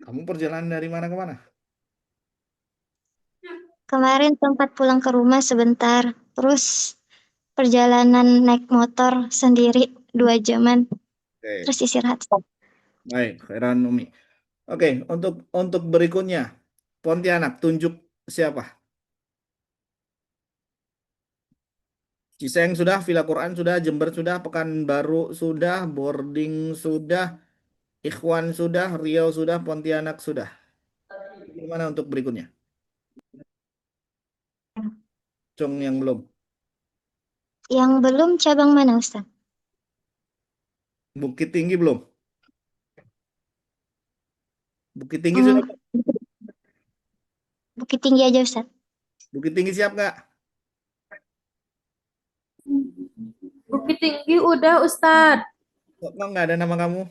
Kamu perjalanan dari mana ke mana? Kemarin sempat pulang ke rumah sebentar, terus perjalanan naik motor sendiri 2 jaman. Oke, Terus istirahat. baik, khairan Umi. Oke, untuk berikutnya, Pontianak, tunjuk siapa? Ciseng sudah, Villa Quran sudah, Jember sudah, Pekanbaru sudah, Boarding sudah, Ikhwan sudah, Riau sudah, Pontianak sudah. Gimana untuk berikutnya? Cung yang belum. Yang belum cabang mana, Ustaz? Bukit Tinggi belum? Bukit Tinggi Hmm, sudah. Bukit Tinggi aja, Ustaz. Bukit Tinggi siap nggak? Bukit Tinggi udah Ustadz. Kok nggak ada nama kamu?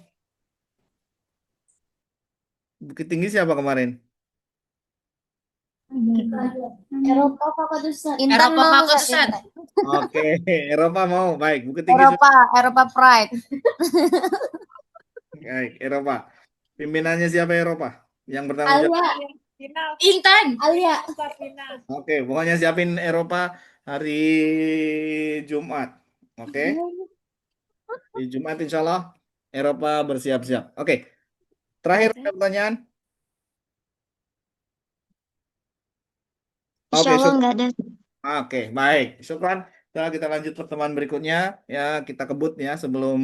Bukit Tinggi siapa kemarin? Eropa Fakultas Ustadz. Intan Eropa mau Fakultas Ustadz, Ustadz. Oke, Eropa mau. Baik, Bukit Tinggi sudah. Eropa Pride. Baik, Eropa. Pimpinannya siapa Eropa? Yang bertanggung jawab. Intan. Alia. Oke, pokoknya siapin Eropa hari Jumat. Oke, di Jumat insya Allah Eropa bersiap-siap. Oke, terakhir ada pertanyaan. Insya Oke, Allah syuk- nggak ada. Oke, baik. Syukran. Kita lanjut pertemuan berikutnya. Ya, kita kebut ya sebelum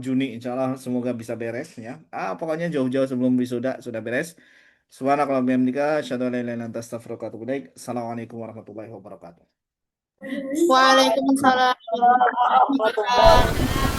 Juni. Insya Allah semoga bisa beres ya. Pokoknya jauh-jauh sebelum wisuda sudah beres. Subhanakallahumma wa bihamdika, asyhadu an la ilaha illa anta, astaghfiruka wa atubu ilaik. Assalamualaikum warahmatullahi wabarakatuh. Waalaikumsalam.